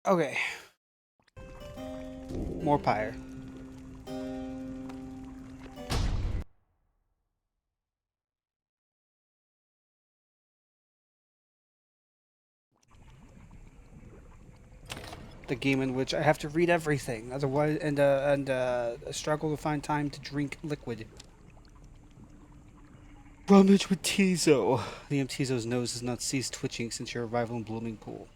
Okay. More Pyre. The game in which I have to read everything, otherwise, and struggle to find time to drink liquid. Rummage with Tizo. Liam Tizo's nose has not ceased twitching since your arrival in Blooming Pool.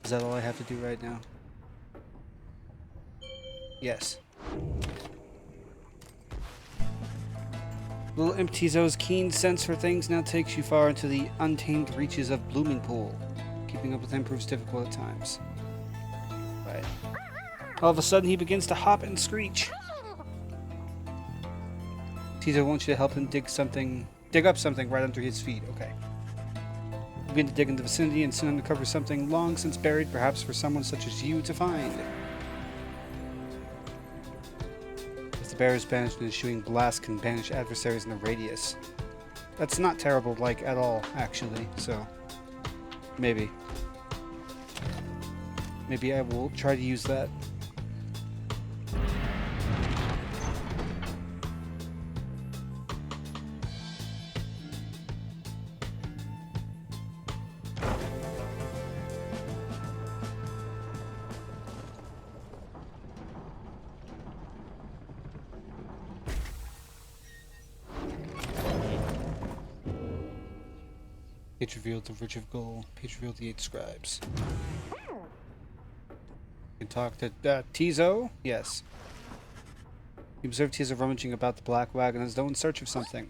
Is that all I have to do right now? Yes. Little Imp Tizo's keen sense for things now takes you far into the untamed reaches of Blooming Pool. Keeping up with him proves difficult at times. Right. All of a sudden, he begins to hop and screech. Tizo wants you to help him dig up something right under his feet. Okay. You begin to dig in the vicinity and soon uncover something long since buried, perhaps for someone such as you to find. As the bear is banished, an ensuing blast can banish adversaries in a radius. That's not terrible, like, at all, actually, so... Maybe. Maybe I will try to use that. Page revealed the Ridge of Gold. Page revealed the 8 scribes. You can talk to Tizo? Yes. You observe Tizo rummaging about the black wagon as though in search of something.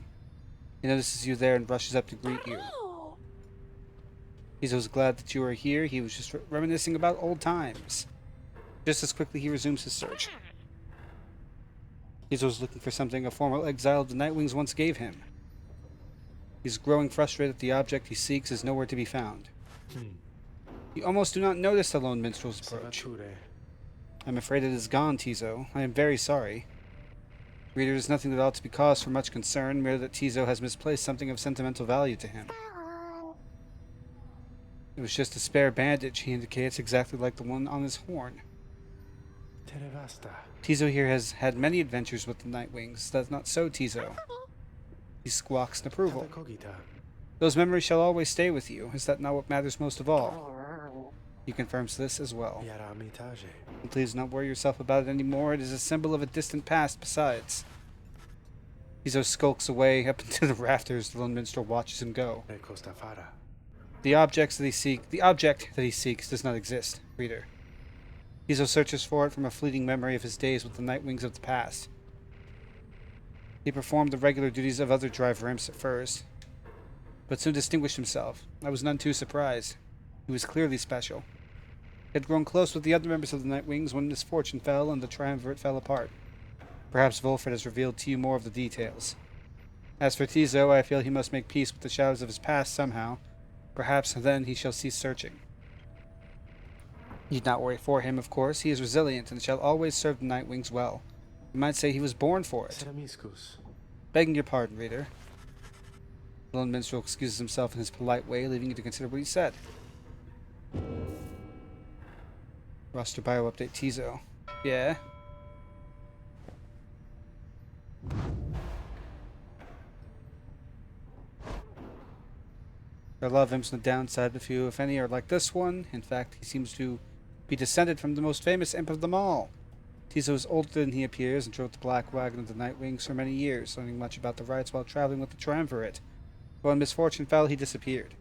He notices you there and rushes up to greet you. Tizo's glad that you are here. He was just reminiscing about old times. Just as quickly he resumes his search. Tizo's looking for something a former exile of the Nightwings once gave him. He's growing frustrated that the object he seeks is nowhere to be found. You almost do not notice the lone minstrel's approach. I'm afraid it is gone, Tizo. I am very sorry. Reader, is nothing that ought to be cause for much concern, merely that Tizo has misplaced something of sentimental value to him. It was just a spare bandage, he indicates, exactly like the one on his horn. Tizo here has had many adventures with the Nightwings. That's not so, Tizo. He squawks in approval. Those memories shall always stay with you. Is that not what matters most of all? He confirms this as well. And please do not worry yourself about it anymore. It is a symbol of a distant past besides. Tizo skulks away up into the rafters. The lone minstrel watches him go. The object that he seeks does not exist, reader. Tizo searches for it from a fleeting memory of his days with the Nightwings of the past. He performed the regular duties of other driver imps at first, but soon distinguished himself. I was none too surprised. He was clearly special. He had grown close with the other members of the Nightwings when misfortune fell and the triumvirate fell apart. Perhaps Volfred has revealed to you more of the details. As for Tizo, I feel he must make peace with the shadows of his past somehow. Perhaps then he shall cease searching. Need not worry for him, of course. He is resilient and shall always serve the Nightwings well. You might say he was born for it. Begging your pardon, reader. The lone minstrel excuses himself in his polite way, leaving you to consider what he said. Roster bio update Tizo. Yeah? There are a lot of imps on the downside, but few, if any, are like this one. In fact, he seems to be descended from the most famous imp of them all. Tizo is older than he appears and drove the black wagon of the Nightwings for many years, learning much about the rites while traveling with the triumvirate. But when misfortune fell, he disappeared.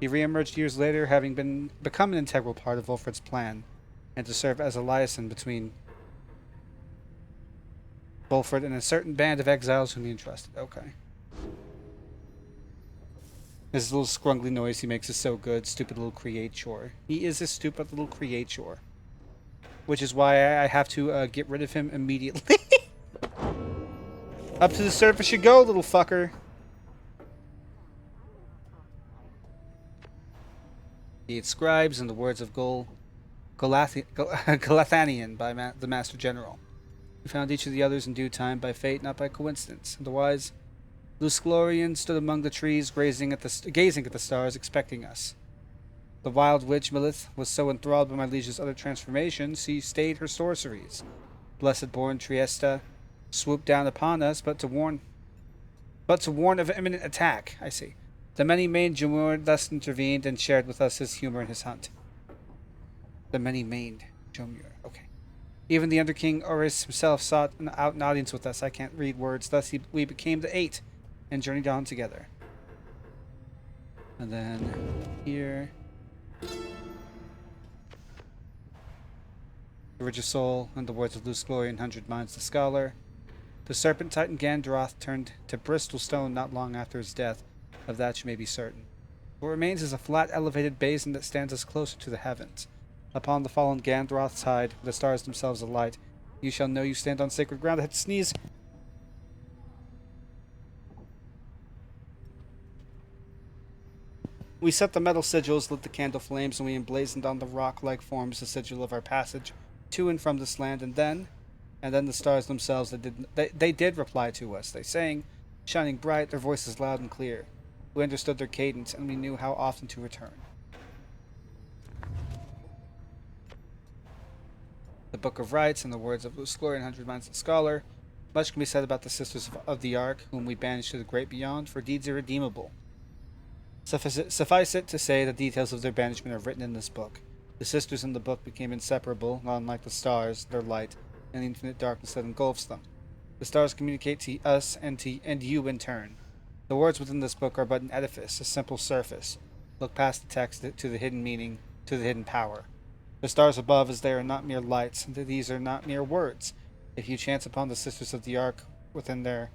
He re-emerged years later, having become an integral part of Volfred's plan, and to serve as a liaison between Volfred and a certain band of exiles whom he entrusted. Okay. This little scrungly noise he makes is so good. Stupid little creature. He is a stupid little creature. Which is why I have to get rid of him immediately. Up to the surface you go, little fucker. The 8 scribes, in the words of Galathanian by the Master General. We found each of the others in due time by fate, not by coincidence. Otherwise, Lusglorian stood among the trees, gazing at the stars, expecting us. The wild witch Milith was so enthralled by my liege's other transformations, she stayed her sorceries. Blessed-born Triesta swooped down upon us, but to warn of imminent attack. I see. The many-maned Jomur thus intervened and shared with us his humor in his hunt. The many-maned Jomur. Okay. Even the Underking Oris himself sought out an audience with us. I can't read words. Thus we became the 8 and journeyed on together. And then here, the Ridge of Soul, in the words of Luce Glory and 100 Minds the Scholar. The Serpent Titan Gandroth turned to Bristol Stone not long after his death. Of that you may be certain. What remains is a flat, elevated basin that stands us closer to the heavens. Upon the fallen Gandroth's hide, the stars themselves alight, you shall know you stand on sacred ground. I had to sneeze. We set the metal sigils, lit the candle flames, and we emblazoned on the rock-like forms the sigil of our passage to and from this land. And then the stars themselves, they did reply to us. They sang, shining bright, their voices loud and clear. We understood their cadence, and we knew how often to return. The Book of Rites, in the words of Luce Glory and 100 Minds the Scholar, much can be said about the Sisters of the Ark, whom we banished to the great beyond for deeds irredeemable. Suffice it to say, the details of their banishment are written in this book. The sisters in the book became inseparable, not unlike the stars, their light, and the infinite darkness that engulfs them. The stars communicate to us and you in turn. The words within this book are but an edifice, a simple surface. Look past the text to the hidden meaning, to the hidden power. The stars above, as they are not mere lights, and these are not mere words. If you chance upon the Sisters of the Ark within their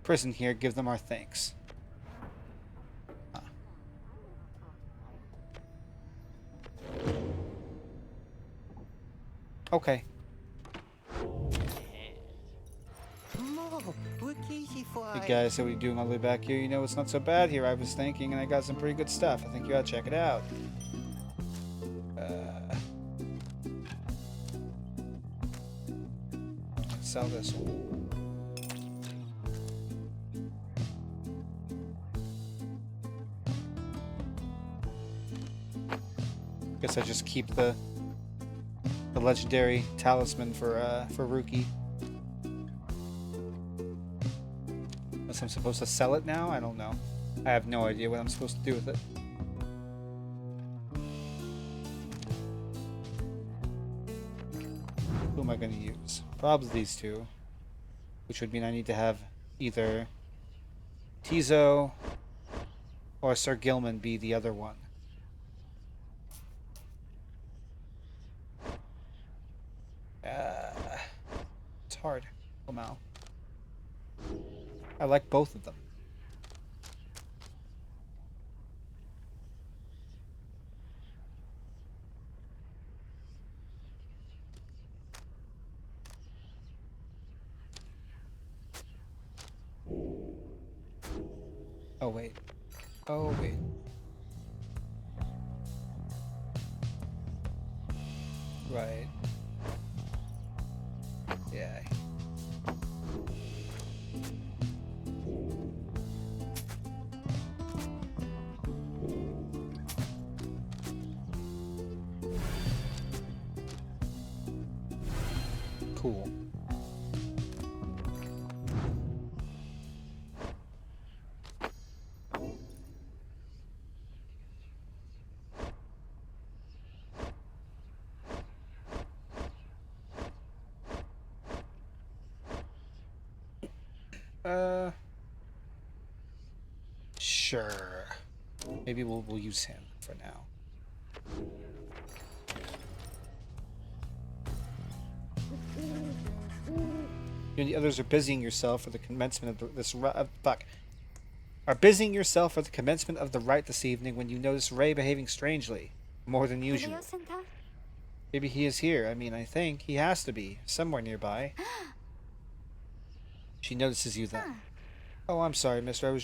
prison here, give them our thanks. Okay. Hey guys, how are you doing all the way back here? You know, it's not so bad here, I was thinking, and I got some pretty good stuff. I think you ought to check it out. Let's sell this one. Guess I just keep the legendary talisman for Ruki. Unless I'm supposed to sell it now? I don't know. I have no idea what I'm supposed to do with it. Who am I going to use? Probably these two. Which would mean I need to have either Tizo or Sir Gilman be the other one. It's hard. Somehow. I like both of them. Oh wait. Oh wait. Right. Yeah. Cool. Sure. Maybe we'll use him for now. You and the others are busying yourself for the commencement of busying yourself for the commencement of the rite this evening when you notice Ray behaving strangely, more than usual. Maybe he is here. I mean, I think he has to be somewhere nearby. She notices you then. Oh, I'm sorry, mister. I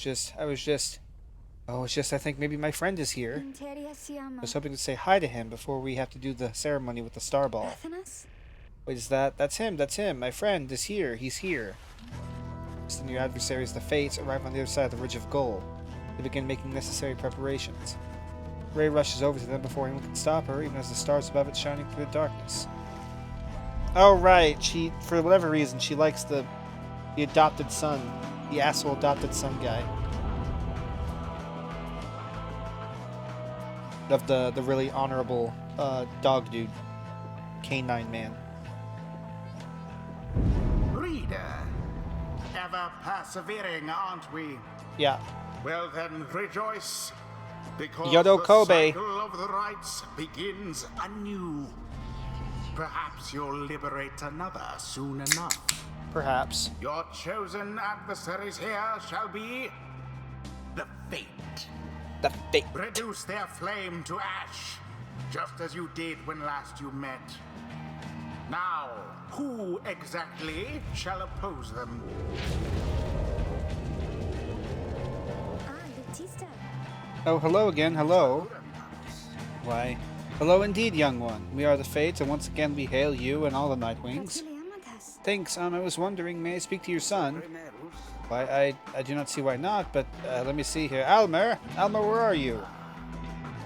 think maybe my friend is here. I was hoping to say hi to him before we have to do the ceremony with the star ball. Wait, is that? That's him. My friend is here. He's here. Then your adversaries, the Fates, arrive on the other side of the Ridge of Gold. They begin making necessary preparations. Ray rushes over to them before anyone can stop her, even as the stars above it shining through the darkness. Oh, right. She, for whatever reason, she likes the adopted son. The asshole adopted son guy. Of the really honorable dog dude. Canine man. Reader, ever persevering, aren't we? Yeah. Well then, rejoice, because Yodo the Kobe. cycle of the rites begins anew. Perhaps you'll liberate another soon enough. Perhaps. Your chosen adversaries here shall be the Fate. The Fate. Reduce their flame to ash, just as you did when last you met. Now, who exactly shall oppose them? Oh, hello again. Hello. Why, hello indeed, young one. We are the Fates, and once again we hail you and all the Nightwings. Thanks. I was wondering, may I speak to your son? Why, I do not see why not, but let me see here. Almer! Almer, where are you?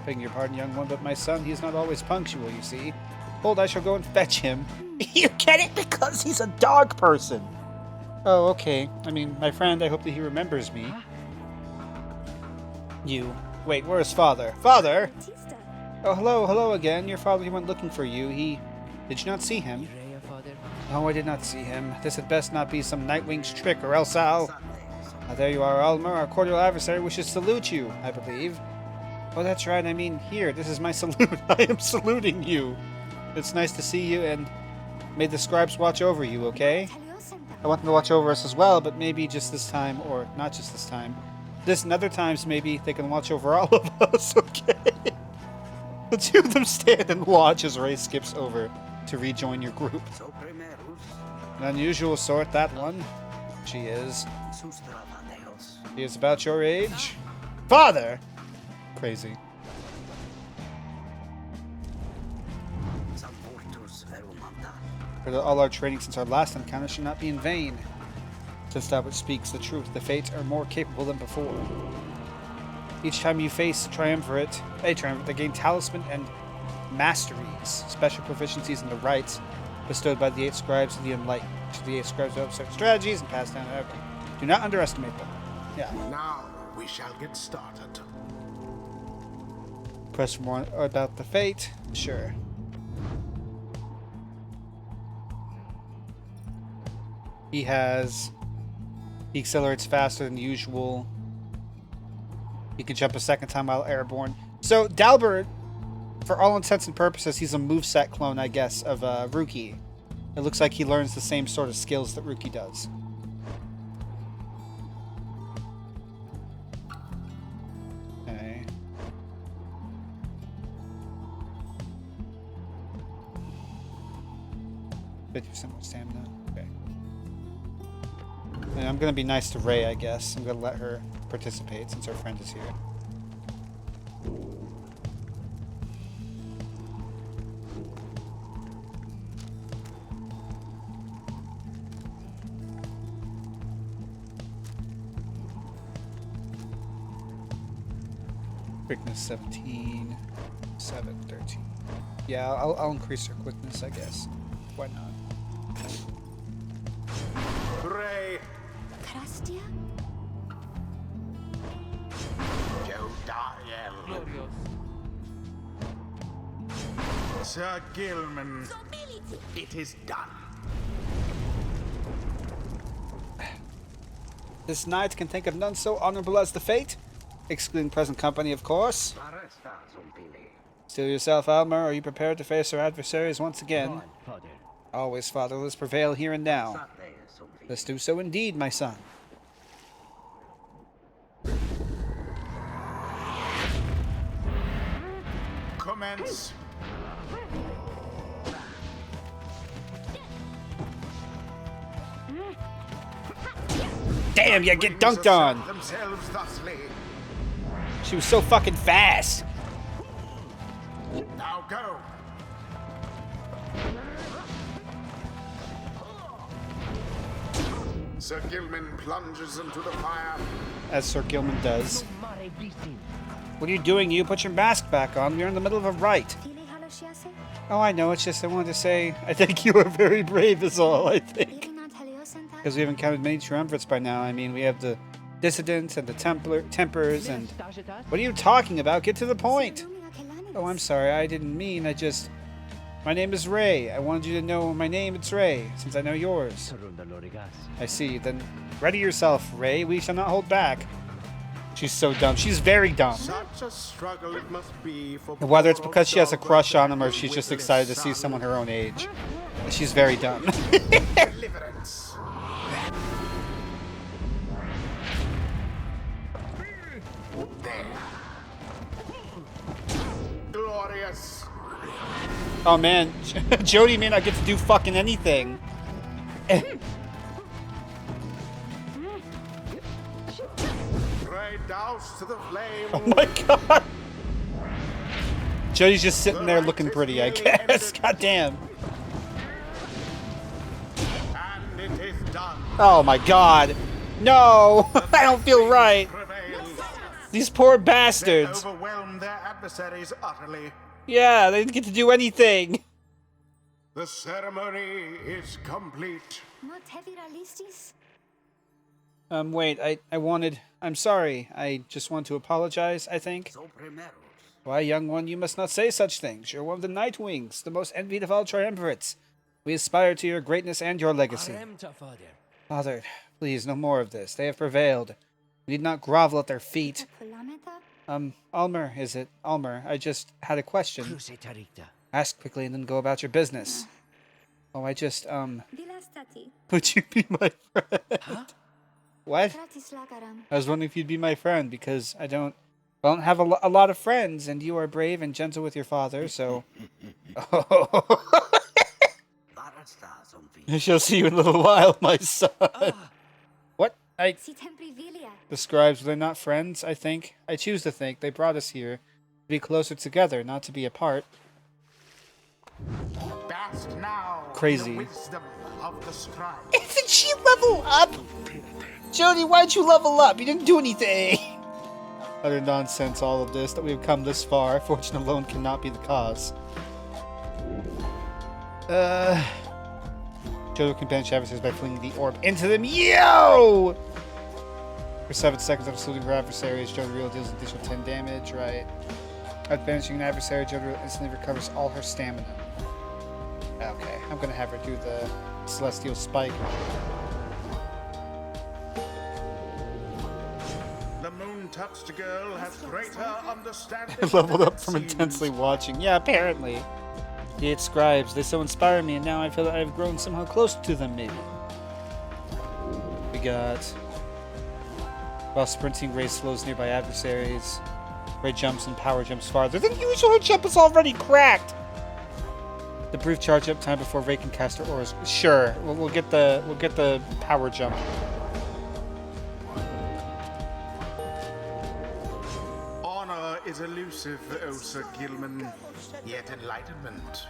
Begging your pardon, young one, but my son, he is not always punctual, you see. Hold, I shall go and fetch him. You get it? Because he's a dog person. Oh, okay. I mean, my friend, I hope that he remembers me. You. Wait, where's father? Father? Oh, hello again. Your father, he went looking for you. Did you not see him? Oh, I did not see him. This had best not be some Nightwing's trick, or else I'll... there you are, Almer. Our cordial adversary wishes to salute you, I believe. Oh, that's right. I mean, here, this is my salute. I am saluting you. It's nice to see you, and may the scribes watch over you, okay? I want them to watch over us as well, but maybe just this time, or not just this time. This and other times, maybe they can watch over all of us, okay? The two of them stand and watch as Ray skips over to rejoin your group. An unusual sort, that one. She is. She is about your age. Father! Crazy. For all our training since our last encounter should not be in vain. Since that which speaks the truth, the Fates are more capable than before. Each time you face a triumvirate, they gain talisman and masteries, special proficiencies in the rites bestowed by the 8 scribes of the enlightened. The 8 scribes develop certain strategies and pass down. Okay. Do not underestimate them. Yeah. Now we shall get started. Press for more about the Fate. Sure. He accelerates faster than usual. He can jump a second time while airborne. So Dalbert, for all intents and purposes, he's a moveset clone, I guess, of Ruki. It looks like he learns the same sort of skills that Ruki does. Okay. %, more stamina. Okay. And I'm gonna be nice to Ray, I guess. I'm gonna let her participate since her friend is here. Quickness 17, 7, 13. Yeah, I'll increase her quickness, I guess. Why not? Ray! Krastia? Jodariel! Sir Gilman, it is done. This knight can think of none so honorable as the Fate, excluding present company, of course. Still yourself, Almer. Are you prepared to face our adversaries once again? Always, Father. Let's prevail here and now. Let's do so indeed, my son. Commence. Damn, you get dunked on! Themselves thusly. She was so fucking fast! Now go. Sir Gilman plunges into the fire. As Sir Gilman does. What are you doing? You put your mask back on. We're in the middle of a rite. Oh, I know. It's just I wanted to say I think you are very brave is all, I think. Because we have encountered many triumvirates by now. I mean, we have the dissidents and the tempers and... What are you talking about? Get to the point. Oh, I'm sorry. I didn't mean. My name is Ray. I wanted you to know my name. It's Ray, since I know yours. I see. Then ready yourself, Ray. We shall not hold back. She's so dumb. She's very dumb. Such a struggle it must be for Whether it's because she has a crush on him or she's just excited to see someone her own age. She's very dumb. deliverance. There. Glorious. Oh man, Jody may not get to do fucking anything. Pray douse to the flame. Oh my god. Jody's just sitting there looking pretty, I guess. God damn. And it is done. Oh my god. No! I don't feel right. Prevails. These poor They bastards. overwhelm their adversaries utterly. Yeah, they didn't get to do anything. The ceremony is complete. Wait, I'm sorry. I just want to apologize, I think. Why, young one, you must not say such things. You're one of the Nightwings, the most envied of all triumvirates. We aspire to your greatness and your legacy. Father, please, no more of this. They have prevailed. We need not grovel at their feet. Almer, is it? Almer, I just had a question. Ask quickly and then go about your business. Oh, would you be my friend? Huh? What? I was wondering if you'd be my friend, because I don't have a lot of friends, and you are brave and gentle with your father, so... I shall see you in a little while, my son. What? The scribes, they're not friends, I think. I choose to think they brought us here to be closer together, not to be apart. Bask now Crazy. in the wisdom of the scribe. Did she level up? Jody, why'd you level up? You didn't do anything. Utter nonsense, all of this, that we've come this far. Fortune alone cannot be the cause. Jody can banish adversaries by flinging the orb into them. Yo! For 7 seconds after saluting her adversaries, Jody Real deals an additional 10 damage, right? After banishing an adversary, Jody Real instantly recovers all her stamina. Okay, I'm gonna have her do the Celestial Spike. The moon-touched girl has greater understanding. Leveled than up it from seems. intensely watching. Yeah, apparently. The 8 scribes, they so inspire me, and now I feel that I've grown somehow closer to them, maybe. We got... While sprinting, Ray slows nearby adversaries. Ray jumps and power jumps farther than usual. Her jump is already cracked! The brief charge up time before Ray can cast her auras. Sure, we'll get the power jump. Honor is elusive, O Sir Gilman, yet enlightenment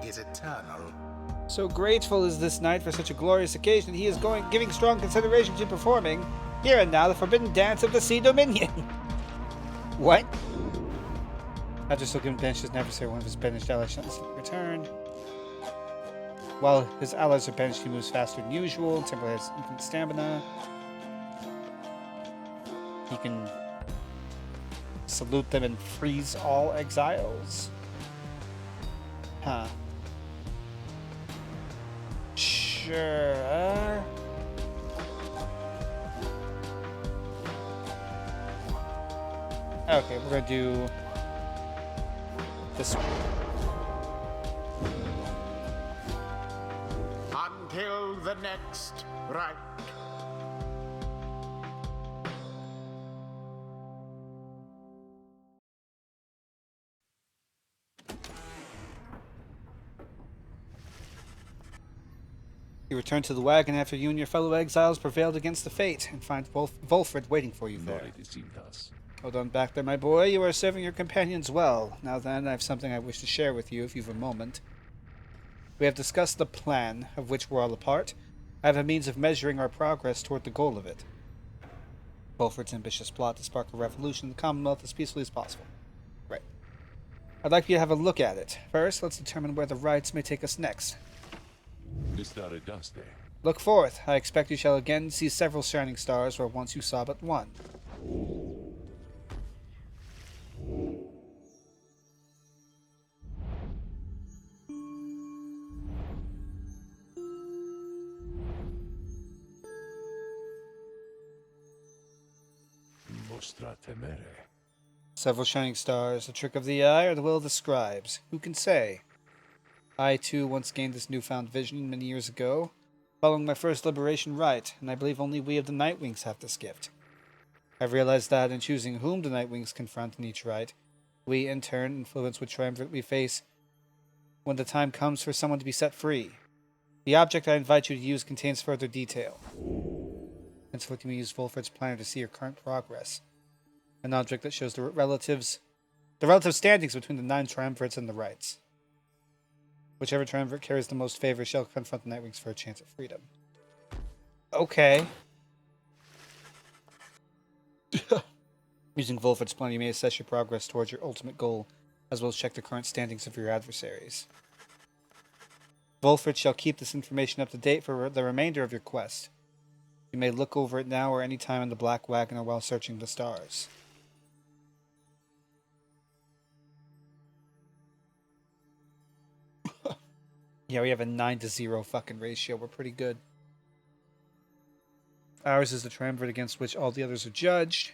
is eternal. So grateful is this knight for such a glorious occasion, he is giving strong consideration to performing, here and now, the forbidden dance of the Sea Dominion. What? After still giving banishes an adversary, one of his banished allies shall instantly return. While his allies are banished, he moves faster than usual. Temporarily has infinite stamina. He can salute them and freeze all exiles. Huh. Sure. Okay, we're gonna do this one. Until the next rite. You return to the wagon after you and your fellow exiles prevailed against the fate, and find Wolfred waiting for you there. Hold on back there, my boy. You are serving your companions well. Now then, I have something I wish to share with you, if you've a moment. We have discussed the plan, of which we're all a part. I have a means of measuring our progress toward the goal of it. Beaufort's ambitious plot to spark a revolution in the Commonwealth as peacefully as possible. Right. I'd like you to have a look at it. First, let's determine where the rites may take us next. Look forth. I expect you shall again see several shining stars where once you saw but one. Several shining stars, a trick of the eye or the will of the scribes. Who can say? I, too, once gained this newfound vision many years ago, following my first liberation rite, and I believe only we of the Nightwings have this gift. I've realized that in choosing whom the Nightwings confront in each rite, we, in turn, influence what triumvirate we face when the time comes for someone to be set free. The object I invite you to use contains further detail. Henceforth, you may use Wolfert's planner to see your current progress. An object that shows the relative standings between the 9 triumvirates and the rites. Whichever triumvirate carries the most favor shall confront the Nightwings for a chance at freedom. Okay. Using Wolfert's plan, you may assess your progress towards your ultimate goal, as well as check the current standings of your adversaries. Wolfert shall keep this information up to date for the remainder of your quest. You may look over it now or any time in the Black Wagon or while searching the stars. Yeah, we have a 9-0 fucking ratio. We're pretty good. Ours is the triumvirate against which all the others are judged.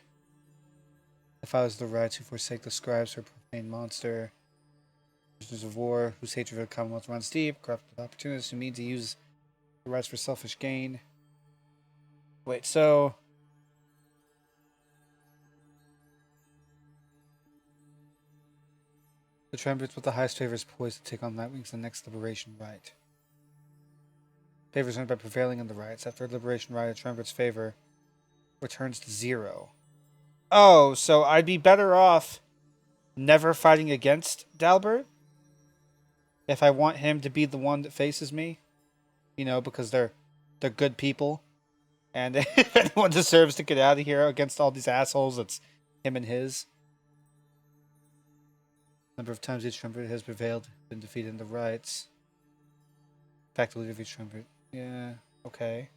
The fathers of the rites who forsake the scribes for a profane monster. Prisoners of war whose hatred of the Commonwealth runs deep. Corrupted opportunists who mean to use the rights for selfish gain. Wait, so... The triumvirates with the highest favor is poised to take on Nightwings in the next liberation rite. Favors earned by prevailing in the rites. After liberation rite, a triumvirate's favor returns to 0. Oh, so I'd be better off never fighting against Dalbert if I want him to be the one that faces me, you know, because they're good people, and if anyone deserves to get out of here against all these assholes, it's him and his. Number of times each triumvirate has prevailed, been defeated in the rites. Faculty of each triumvirate. Yeah, okay.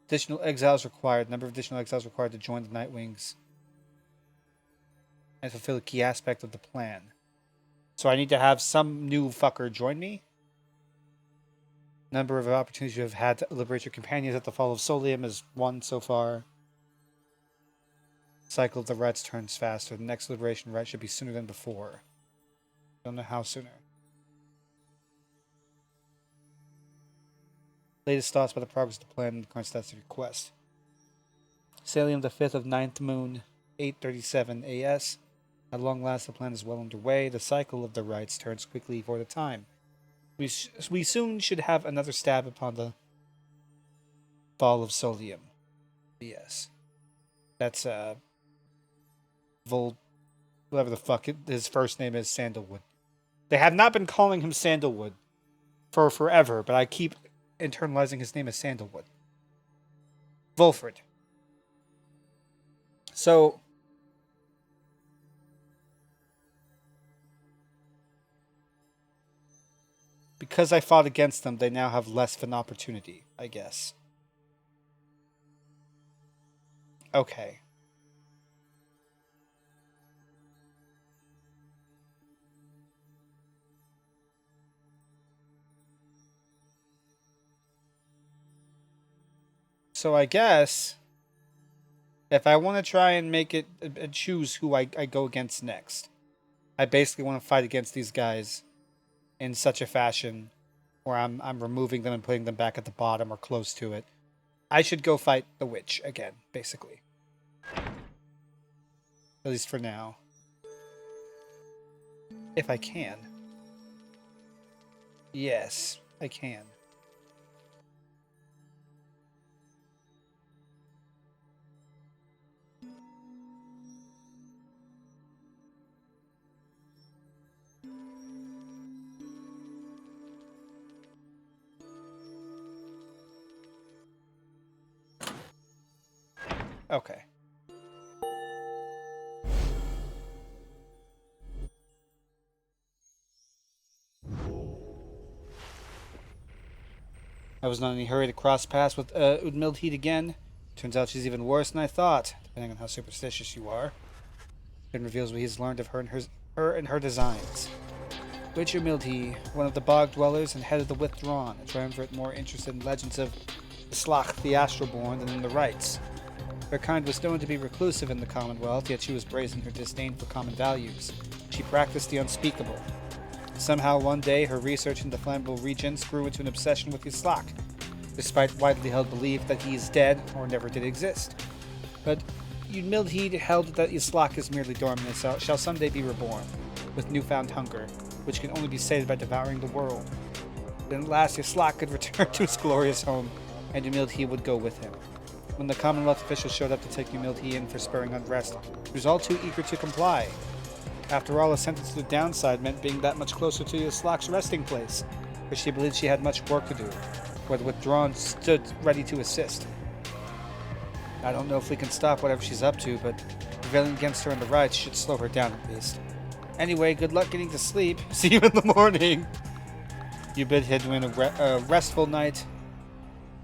Additional exiles required. Number of additional exiles required to join the Nightwings and fulfill a key aspect of the plan. So I need to have some new fucker join me? Number of opportunities you have had to liberate your companions at the fall of Solium is 1 so far. Cycle of the rites turns faster. The next liberation rite should be sooner than before. Don't know how sooner. Latest thoughts about the progress of the plan and the current status of your quest. Salium the 5th of 9th moon, 8:37 AS. At long last, the plan is well underway. The cycle of the rites turns quickly for the time. We soon should have another stab upon the fall of Solium. Yes. That's, whatever the fuck his first name is, Sandalwood. They have not been calling him Sandalwood for forever, but I keep internalizing his name as Sandalwood. Wolfert. So, because I fought against them, they now have less of an opportunity, I guess. Okay. So I guess if I want to try and make it choose who I go against next, I basically want to fight against these guys in such a fashion where I'm removing them and putting them back at the bottom or close to it. I should go fight the witch again, basically. At least for now. If I can. Yes, I can. Okay. I was not in any hurry to cross paths with Udmildheed again. Turns out she's even worse than I thought, depending on how superstitious you are. It reveals what he's learned of her and her designs. Witch Udmildheed, one of the bog dwellers and head of the Withdrawn, a triumvirate more interested in legends of the Slach the Astralborn than in the rites. Her kind was known to be reclusive in the Commonwealth, yet she was brazen in her disdain for common values. She practiced the unspeakable. Somehow, one day, her research into flammable regions grew into an obsession with Slach, despite widely held belief that he is dead or never did exist. But Udmildheed held that Slach is merely dormant and shall someday be reborn, with newfound hunger, which can only be sated by devouring the world. Then at last Slach could return to his glorious home, and Udmildheed would go with him. When the Commonwealth officials showed up to take Udmildheed in for spurring unrest, he was all too eager to comply. After all, a sentence to the downside meant being that much closer to Slach's resting place, where she believed she had much work to do, where the Withdrawn stood ready to assist. I don't know if we can stop whatever she's up to, but prevailing against her in the rites should slow her down at least. Anyway, good luck getting to sleep. See you in the morning. You bid him a restful night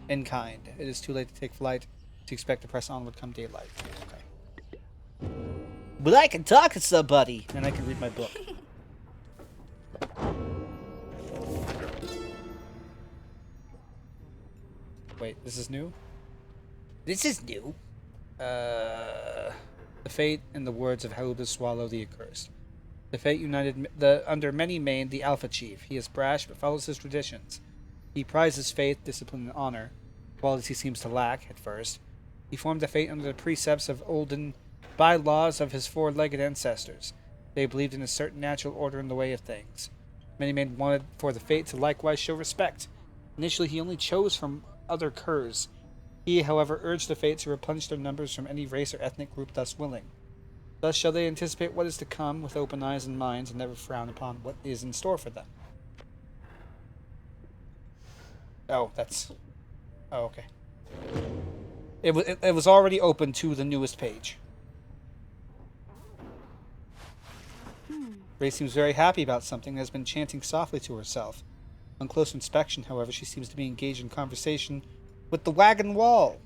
in kind. It is too late to take flight. To expect to press onward come daylight. Okay. But I can talk to somebody, and I can read my book. Wait, this is new? This is new. The fate and the words of Haluda Swallow the Accursed. The fate united under many main the Alpha Chief. He is brash, but follows his traditions. He prizes faith, discipline, and honor, qualities he seems to lack at first. He formed the fate under the precepts of olden bylaws of his four-legged ancestors. They believed in a certain natural order in the way of things. Many men wanted for the fate to likewise show respect. Initially, he only chose from other curs. He, however, urged the fate to replenish their numbers from any race or ethnic group thus willing. Thus shall they anticipate what is to come with open eyes and minds and never frown upon what is in store for them. Oh, that's... Oh, okay. It was already open to the newest page. Ray seems very happy about something and has been chanting softly to herself. On close inspection, however, she seems to be engaged in conversation with the wagon wall.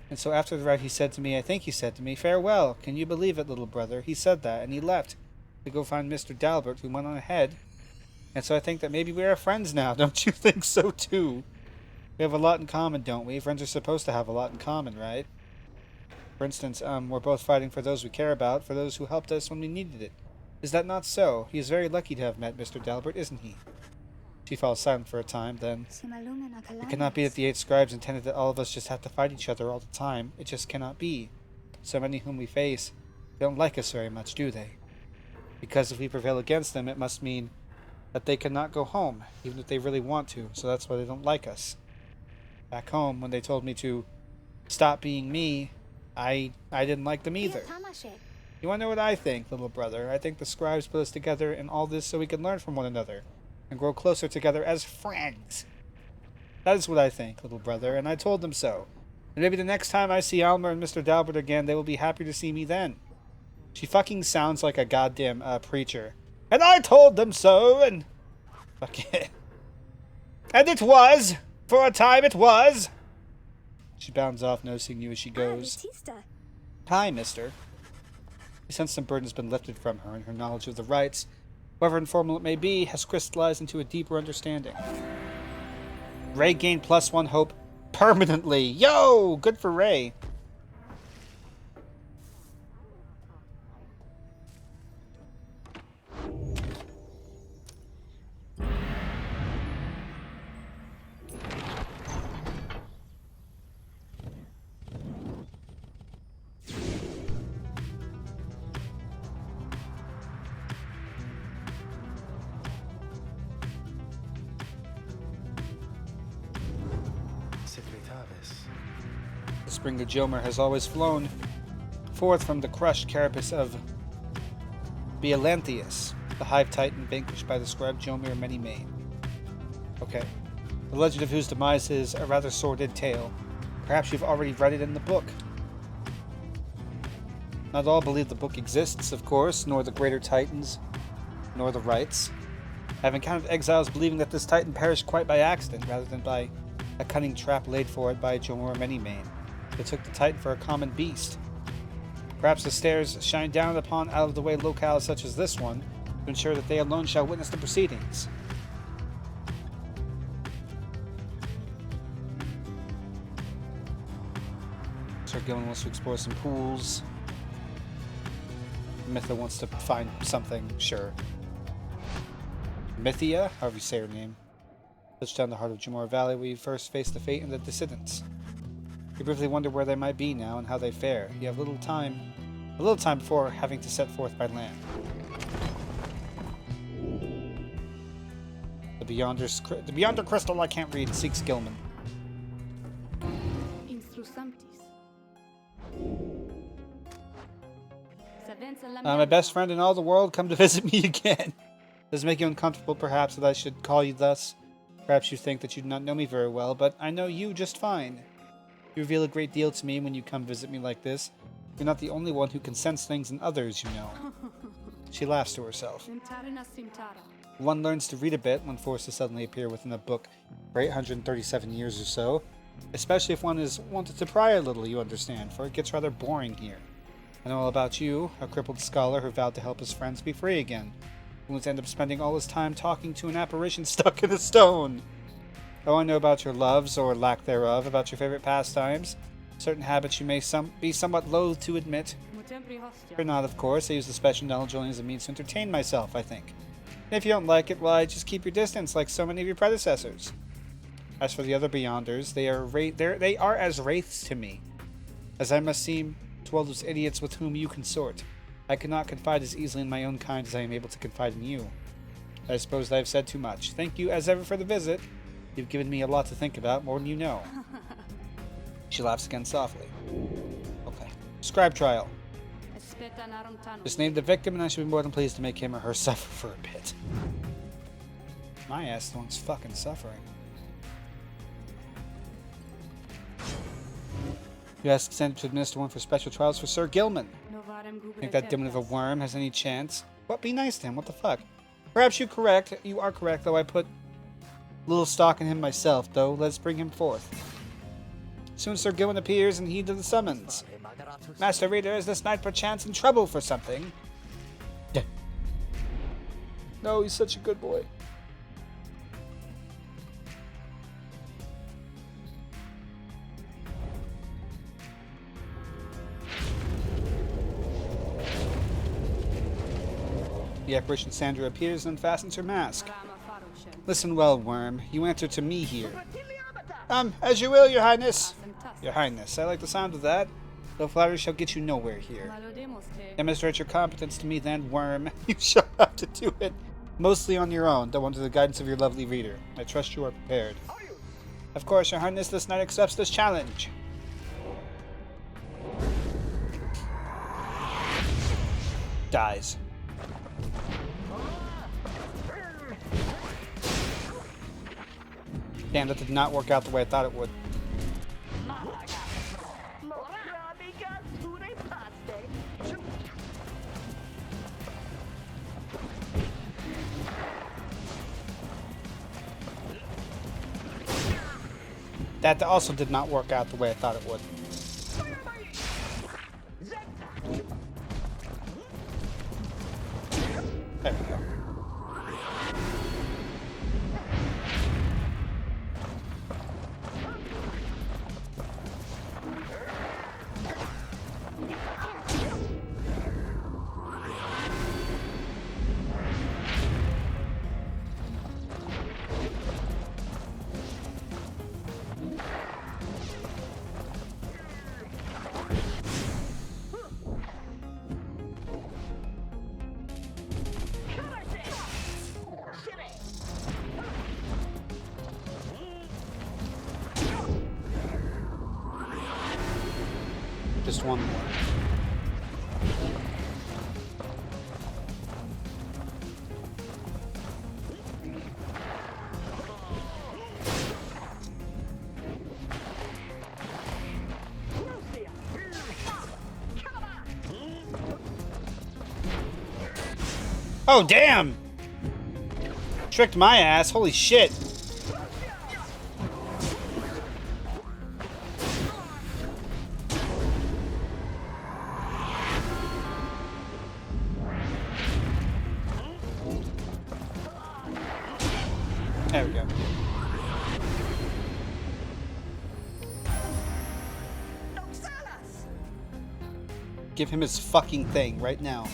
And so after the ride he said to me, I think he said to me, farewell. Can you believe it, little brother? He said that, and he left to go find Mr. Dalbert, who went on ahead. And so I think that maybe we are friends now. Don't you think so, too? We have a lot in common, don't we? Friends are supposed to have a lot in common, right? For instance, we're both fighting for those we care about, for those who helped us when we needed it. Is that not so? He is very lucky to have met Mr. Dalbert, isn't he? She falls silent for a time, then... It cannot be that the 8 scribes intended that all of us just have to fight each other all the time. It just cannot be. So many whom we face, they don't like us very much, do they? Because if we prevail against them, it must mean that they cannot go home, even if they really want to, so that's why they don't like us. Back home, when they told me to stop being me, I didn't like them either. You want to know what I think, little brother? I think the scribes put us together in all this so we can learn from one another and grow closer together as friends. That is what I think, little brother, and I told them so. And maybe the next time I see Almer and Mr. Dalbert again, they will be happy to see me then. She fucking sounds like a goddamn preacher. And I told them so, and... Fuck it. And it was! For a time it was! She bounds off, noticing you as she goes. Hi, mister. You sense some burden has been lifted from her, and her knowledge of the rites, however informal it may be, has crystallized into a deeper understanding. Ray gained +1 hope permanently. Yo! Good for Ray. The spring of Jomer has always flown forth from the crushed carapace of Beolanthius, the hive titan vanquished by the scribe Jomir Many-Mane. Okay. The legend of whose demise is a rather sordid tale. Perhaps you've already read it in the book. Not all believe the book exists, of course, nor the greater titans, nor the rites. I've encountered exiles believing that this titan perished quite by accident, rather than by a cunning trap laid for it by Jomor Manymane. They took the titan for a common beast. Perhaps the stairs shine down upon out-of-the-way locales such as this one, to ensure that they alone shall witness the proceedings. Sir Gilman wants to explore some pools. Mytha wants to find something, sure. Mythia, however you say her name. Touched down the heart of Jomor Valley, we first faced the fate and the dissidents. You briefly wonder where they might be now and how they fare. You have a little time before having to set forth by land. The Beyonder Crystal I can't read seeks Gilman. My best friend in all the world, come to visit me again. Does it make you uncomfortable, perhaps, that I should call you thus? Perhaps you think that you do not know me very well, but I know you just fine. You reveal a great deal to me when you come visit me like this. You're not the only one who can sense things in others, you know. She laughs to herself. One learns to read a bit when forced to suddenly appear within a book for 837 years or so. Especially if one is wanted to pry a little, you understand, for it gets rather boring here. I know all about you, a crippled scholar who vowed to help his friends be free again, who would end up spending all his time talking to an apparition stuck in a stone. Oh, I know about your loves, or lack thereof, about your favorite pastimes, certain habits you may be somewhat loath to admit. Or not, of course. I use the special knowledge only as a means to entertain myself, I think. And if you don't like it, why, just keep your distance, like so many of your predecessors. As for the other Beyonders, they are as wraiths to me, as I must seem to all those idiots with whom you consort. I cannot confide as easily in my own kind as I am able to confide in you. I suppose I have said too much. Thank you as ever for the visit. You've given me a lot to think about, more than you know. She laughs again softly. Okay. Scribe trial. Just name the victim and I should be more than pleased to make him or her suffer for a bit. My ass, the one's fucking suffering. You ask Sandra to administer one for special trials for Sir Gilman. Think that demon of a worm has any chance? What? Be nice to him, what the fuck? Perhaps you are correct, though I put little stock in him myself, though. Let's bring him forth. Soon Sir Gilman appears and heed to the summons. Master Reader, is this knight perchance in trouble for something? No, he's such a good boy. The apparition Sandra appears and fastens her mask. Listen well, worm. You answer to me here. As you will, your highness. Your highness, I like the sound of that. Though flattery shall get you nowhere here. Demonstrate your competence to me then, worm. You shall have to do it. Mostly on your own, though under the guidance of your lovely reader. I trust you are prepared. Of course, your highness, this knight accepts this challenge. Dies. Damn, that did not work out the way I thought it would. That also did not work out the way I thought it would. There we go. Just one more. Oh, damn! Tricked my ass. Holy shit. There we go. Give him his fucking thing right now.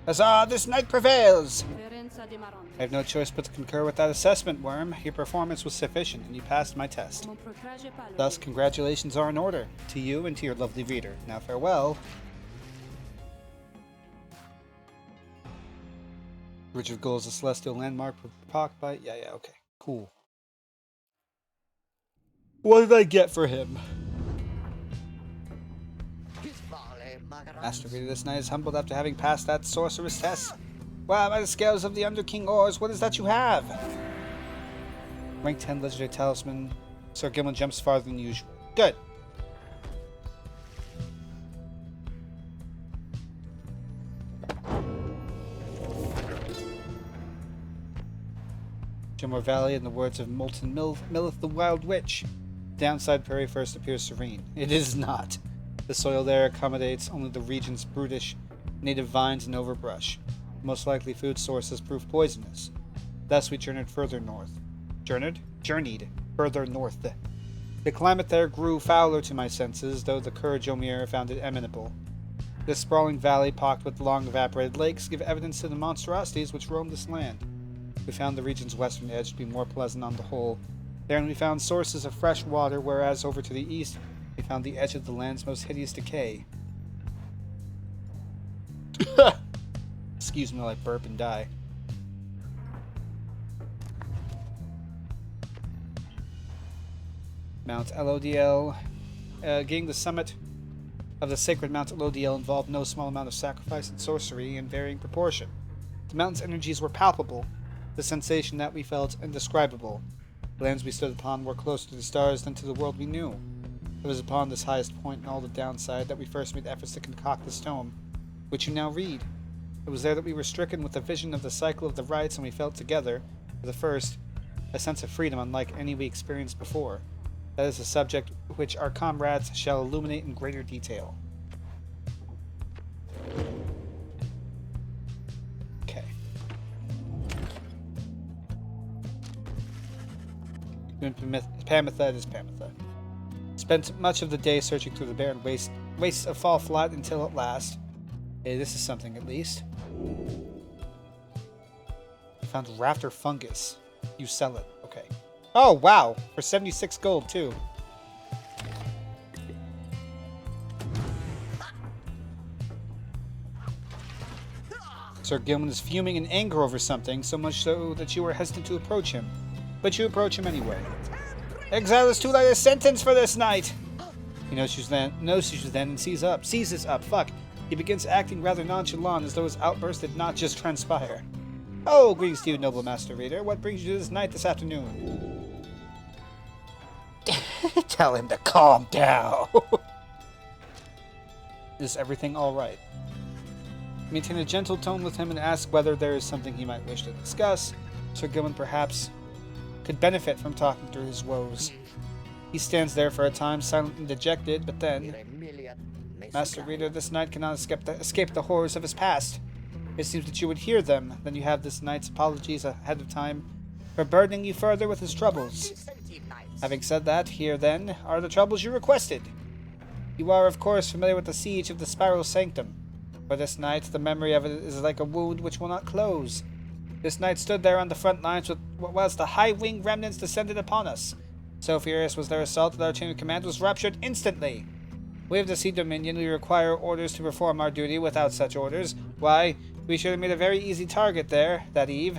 Huzzah! This knight prevails! I have no choice but to concur with that assessment, Worm. Your performance was sufficient, and you passed my test. Thus, congratulations are in order, to you and to your lovely reader. Now farewell. Bridge of Gold is a celestial landmark propped by... Yeah, okay. Cool. What did I get for him? Master Reader, this knight is humbled after having passed that sorceress test. Wow, by the scales of the Under King ores, what is that you have? Rank 10 legendary talisman. Sir Gimlin jumps farther than usual. Good. Jimmer Valley, in the words of Molten Millith the Wild Witch. Downside Prairie first appears serene. It is not. The soil there accommodates only the region's brutish native vines and overbrush. Most likely food sources prove poisonous. Thus we journeyed further north. Journeyed further north. The climate there grew fouler to my senses, though the courage Omir found it amenable. This sprawling valley, pocked with long evaporated lakes, give evidence to the monstrosities which roam this land. We found the region's western edge to be more pleasant on the whole. Therein we found sources of fresh water, whereas over to the east we found the edge of the land's most hideous decay. Excuse me while I burp and die. Mount Elodil. Gaining the summit of the sacred Mount Elodil involved no small amount of sacrifice and sorcery in varying proportion. The mountain's energies were palpable, the sensation that we felt indescribable. The lands we stood upon were closer to the stars than to the world we knew. It was upon this highest point in all the downside that we first made efforts to concoct this tome, which you now read. It was there that we were stricken with the vision of the cycle of the rites, and we felt together, for the first, a sense of freedom unlike any we experienced before. That is a subject which our comrades shall illuminate in greater detail. Okay. Pamitha, it is Pamitha. Spent much of the day searching through the barren wastes of Fall Flat until at last... Hey, this is something at least. I found rafter fungus. You sell it. Okay. Oh, wow! For 76 gold, too. Sir Gilman is fuming in anger over something, so much so that you are hesitant to approach him. But you approach him anyway. Exile is too light a sentence for this night! He notices then and seizes up. Fuck. He begins acting rather nonchalant, as though his outburst did not just transpire. Oh, greetings to you, noble Master Reader. What brings you to this night this afternoon? Tell him to calm down. Is everything alright? Maintain a gentle tone with him and ask whether there is something he might wish to discuss. Sir Gilman perhaps could benefit from talking through his woes. He stands there for a time, silent and dejected, but then... Master Reader, this knight cannot escape the horrors of his past. It seems that you would hear them. Then you have this knight's apologies ahead of time for burdening you further with his troubles. Having said that, here then are the troubles you requested. You are, of course, familiar with the siege of the Spiral Sanctum. For this night, the memory of it is like a wound which will not close. This knight stood there on the front lines whilst the high-winged remnants descended upon us. So furious was their assault that our chain of command was ruptured instantly. We of the Sea Dominion, we require orders to perform our duty. Without such orders, why, we should have made a very easy target there, that eve.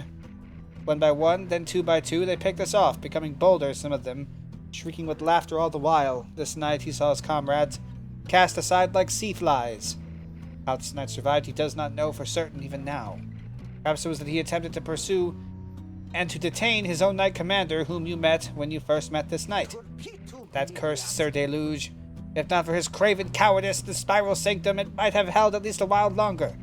One by one, then two by two, they picked us off, becoming bolder, some of them, shrieking with laughter all the while. This night he saw his comrades cast aside like sea flies. How this knight survived he does not know for certain even now. Perhaps it was that he attempted to pursue and to detain his own knight commander, whom you met when you first met this knight. That cursed Sir Deluge. If not for his craven cowardice, the Spiral Sanctum it might have held at least a while longer.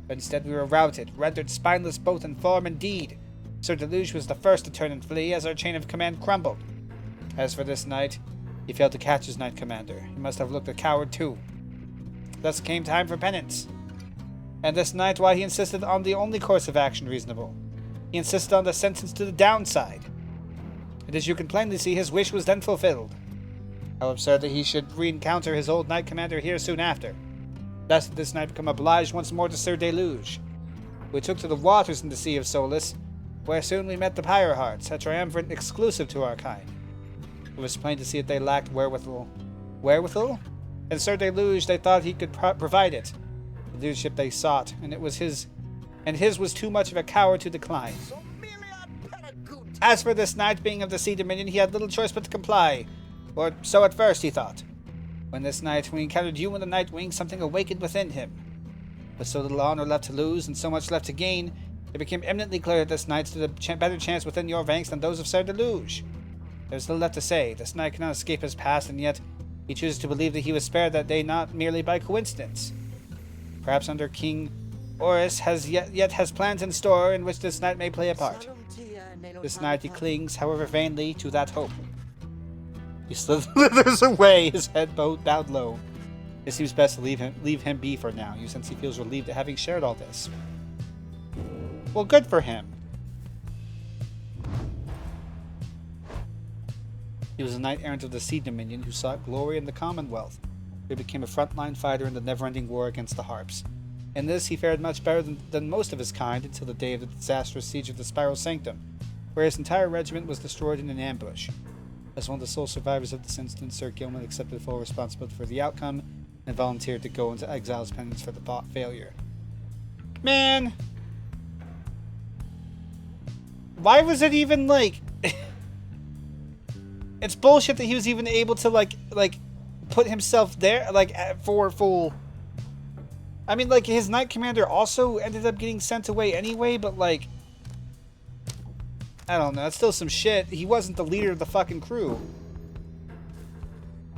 But instead we were routed, rendered spineless both in form and deed. Sir Deluge was the first to turn and flee as our chain of command crumbled. As for this knight, he failed to catch his knight commander. He must have looked a coward too. Thus came time for penance. And this knight, why he insisted on the only course of action reasonable. He insisted on the sentence to the downside. And as you can plainly see, his wish was then fulfilled. How absurd that he should re-encounter his old knight commander here soon after. Thus did this knight become obliged once more to Sir Deluge. We took to the waters in the Sea of Solace, where soon we met the Pyre hearts, a triumvirate exclusive to our kind. It was plain to see that they lacked wherewithal. Wherewithal? And Sir Deluge, they thought he could provide it. The leadership they sought, and his was too much of a coward to decline. As for this knight being of the Sea Dominion, he had little choice but to comply. Or so at first he thought. When he encountered you in the Night Wing, something awakened within him. With so little honor left to lose, and so much left to gain, it became eminently clear that this knight stood a better chance within your ranks than those of Sir Deluge. There is little left to say. This knight cannot escape his past, and yet he chooses to believe that he was spared that day not merely by coincidence. Perhaps under King Oris has plans in store in which this knight may play a part. This night he clings, however vainly, to that hope. He slithers away, his head bowed low. It seems best to leave him be for now, since he feels relieved at having shared all this. Well, good for him. He was a knight-errant of the Sea Dominion who sought glory in the Commonwealth. He became a frontline fighter in the never-ending war against the Harps. In this, he fared much better than most of his kind until the day of the disastrous siege of the Spiral Sanctum, where his entire regiment was destroyed in an ambush. As one of the sole survivors of this incident, Sir Gilman accepted full responsibility for the outcome and volunteered to go into exile as penance for the failure. Man! Why was it even, like... It's bullshit that he was even able to, like, put himself there, like, for full... I mean, like, his Knight Commander also ended up getting sent away anyway, but, like... I don't know, it's still some shit. He wasn't the leader of the fucking crew.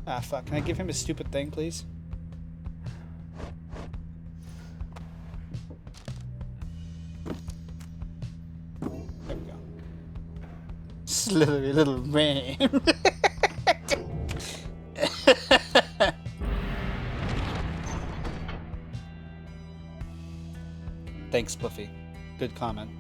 Ah, fuck. Can I give him his stupid thing, please? There we go. Slithery little man. Thanks, Spliffy. Good comment.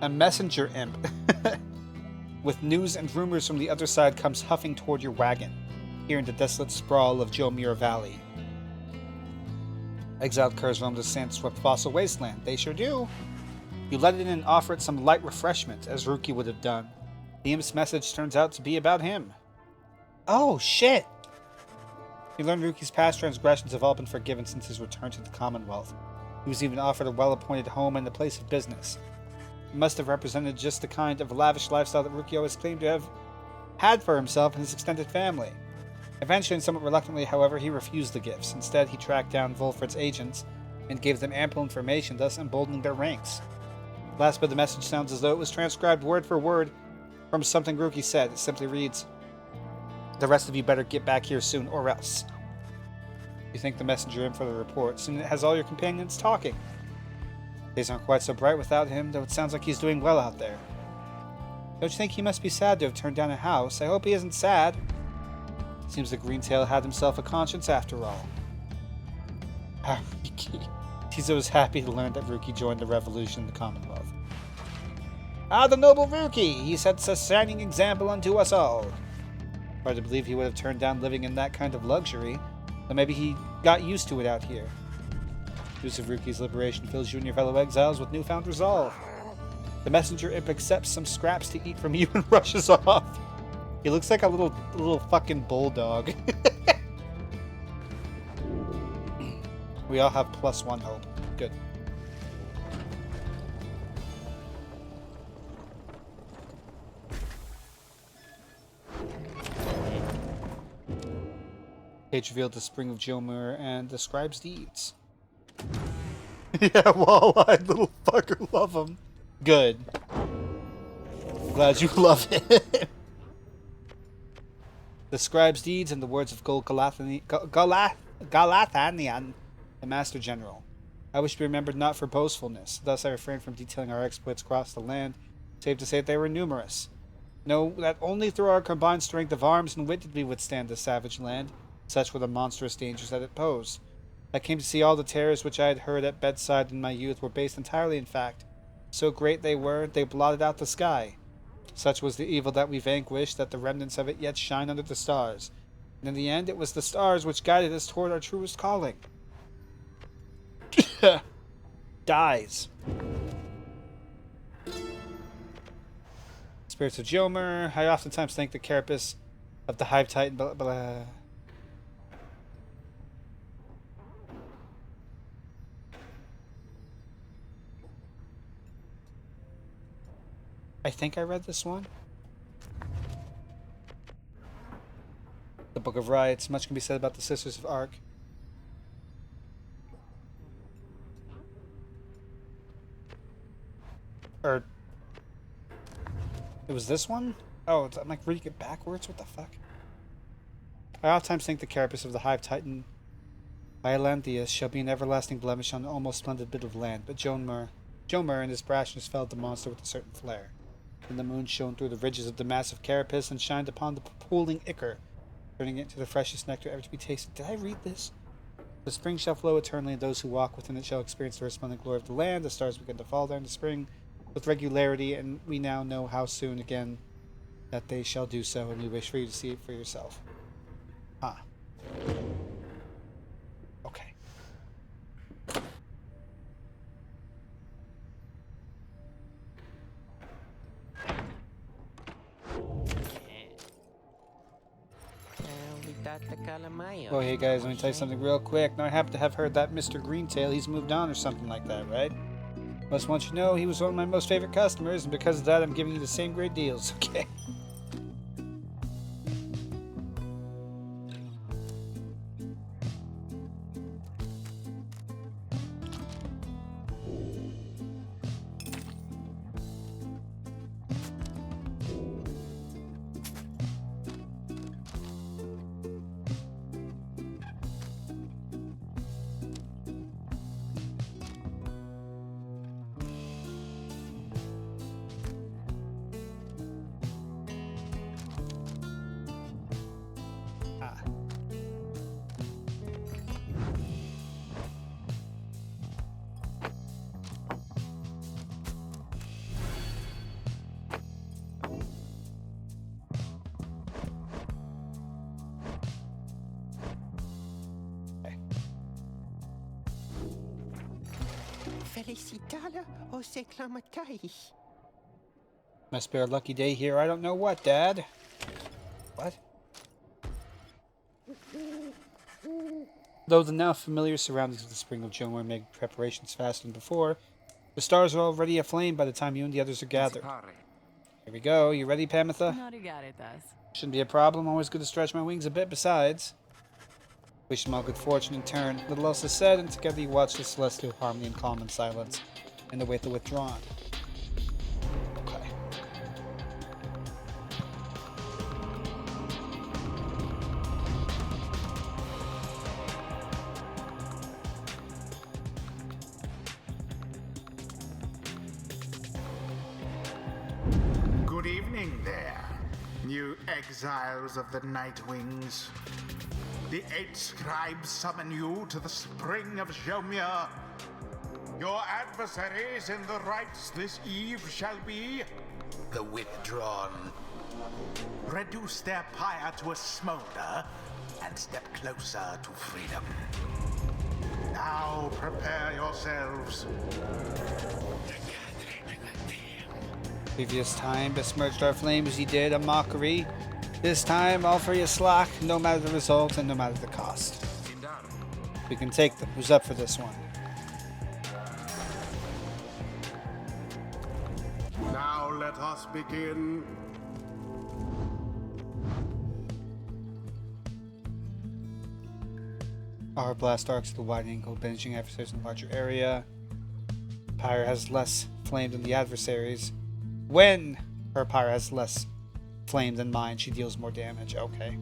A messenger imp. With news and rumors from the other side comes huffing toward your wagon, here in the desolate sprawl of Jomir Valley. Exiled curs roam the sand-swept fossil wasteland. They sure do. You let it in and offer it some light refreshment, as Ruki would have done. The imp's message turns out to be about him. Oh, shit! You learn Ruki's past transgressions have all been forgiven since his return to the Commonwealth. He was even offered a well-appointed home and a place of business. It must have represented just the kind of lavish lifestyle that Ruki always claimed to have had for himself and his extended family. Eventually, and somewhat reluctantly, however, he refused the gifts. Instead, he tracked down Volfred's agents and gave them ample information, thus emboldening their ranks. The last bit of the message sounds as though it was transcribed word for word from something Ruki said. It simply reads, "The rest of you better get back here soon, or else." You thank the messenger in for the report. Soon it has all your companions talking. Days aren't quite so bright without him, though it sounds like he's doing well out there. Don't you think he must be sad to have turned down a house? I hope he isn't sad. Seems the Greentail had himself a conscience after all. Ruki. Tizo was happy to learn that Ruki joined the revolution in the Commonwealth. Ah, the noble Ruki! He sets a shining example unto us all. Hard to believe he would have turned down living in that kind of luxury, but maybe he got used to it out here. News of Ruki's liberation fills you and your fellow exiles with newfound resolve. The messenger imp accepts some scraps to eat from you and rushes off. He looks like a little fucking bulldog. We all have +1 hope. Good. Page revealed the spring of Jomir and describes deeds. Yeah, wall-eyed little fucker, love him. Good. Glad you love it. The scribe's deeds and the words of Galathanian, the Master General. I wish to be remembered not for boastfulness. Thus I refrained from detailing our exploits across the land, save to say that they were numerous. Know that only through our combined strength of arms and wit did we withstand this savage land. Such were the monstrous dangers that it posed. I came to see all the terrors which I had heard at bedside in my youth were based entirely in fact. So great they were, they blotted out the sky. Such was the evil that we vanquished, that the remnants of it yet shine under the stars. And in the end, it was the stars which guided us toward our truest calling. Dies. Spirits of Jomer. I oftentimes think the carapace of the Hive Titan. Blah, blah. I think I read this one. The Book of Riots. Much can be said about the Sisters of Ark. Or it was this one? Oh, I'm like reading it backwards? What the fuck? I oftentimes think the carapace of the Hive Titan Iolanthius shall be an everlasting blemish on an almost splendid bit of land, but Jomer in his brashness felled the monster with a certain flair. Then the moon shone through the ridges of the massive carapace and shined upon the pooling ichor, turning it into the freshest nectar ever to be tasted. Did I read this? The spring shall flow eternally, and those who walk within it shall experience the resplendent glory of the land. The stars begin to fall there in the spring with regularity, and we now know how soon again that they shall do so, and we wish for you to see it for yourself. Huh. Okay. Well, hey guys, let me tell you something real quick. Now, I happen to have heard that Mr. Greentail, he's moved on or something like that, right? Must want you to know he was one of my most favorite customers, and because of that, I'm giving you the same great deals, okay? Felicitala os exclamatais. Must be our lucky day here. I don't know what, Dad. What? Though the now familiar surroundings of the Spring of Jomer make preparations faster than before, the stars are already aflame by the time you and the others are gathered. Here we go. You ready, Pamitha? Shouldn't be a problem. Always good to stretch my wings a bit besides. Wish them all good fortune in turn. Little else is said, and together you watch the celestial harmony in calm and silence, and await the withdrawn. Okay. Good evening there, you exiles of the Night Wings. The 8 scribes summon you to the Spring of Jomia. Your adversaries in the rites this eve shall be the withdrawn. Reduce their pyre to a smolder and step closer to freedom. Now prepare yourselves. Previous time besmirched our flames ye did, a mockery. This time all for you slack, no matter the result and no matter the cost. We can take them. Who's up for this one? Now let us begin. Our blast arcs to the wide angle, banishing adversaries in a larger area. Pyre has less flame than the adversaries. When Her Pyre has less flame than mine. She deals more damage. Okay.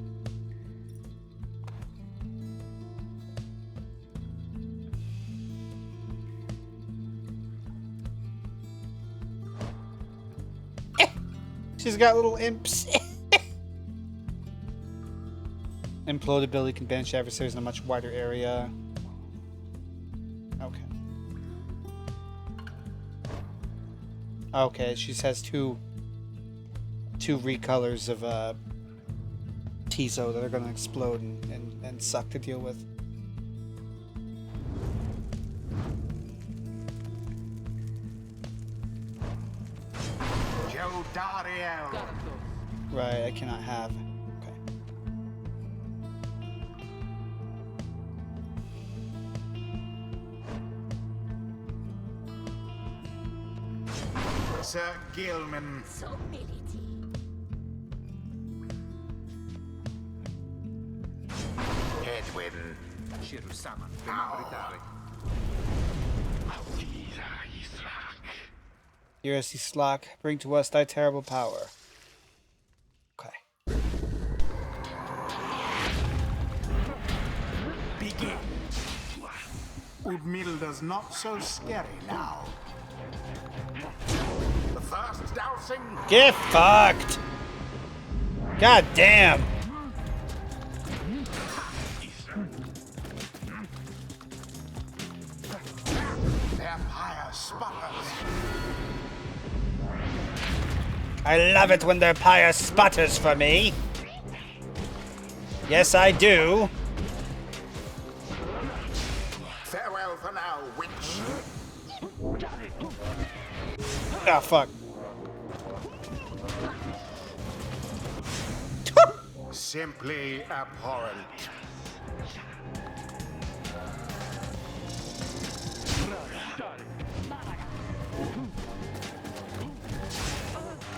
She's got little imps. Implodability can banish adversaries in a much wider area. Okay. Okay, she has two recolors of Tizo that are gonna explode and suck to deal with. Right, I cannot have. Okay. Sir Gilman. Edwin. Dearest Slack, bring to us thy terrible power. Okay. Begin. Udmilda's not so scary now. The first dousing. Get fucked! God damn! Vampire sputters. I love it when their Pyre sputters for me. Yes, I do. Farewell for now, witch. Ah, fuck. Simply abhorrent.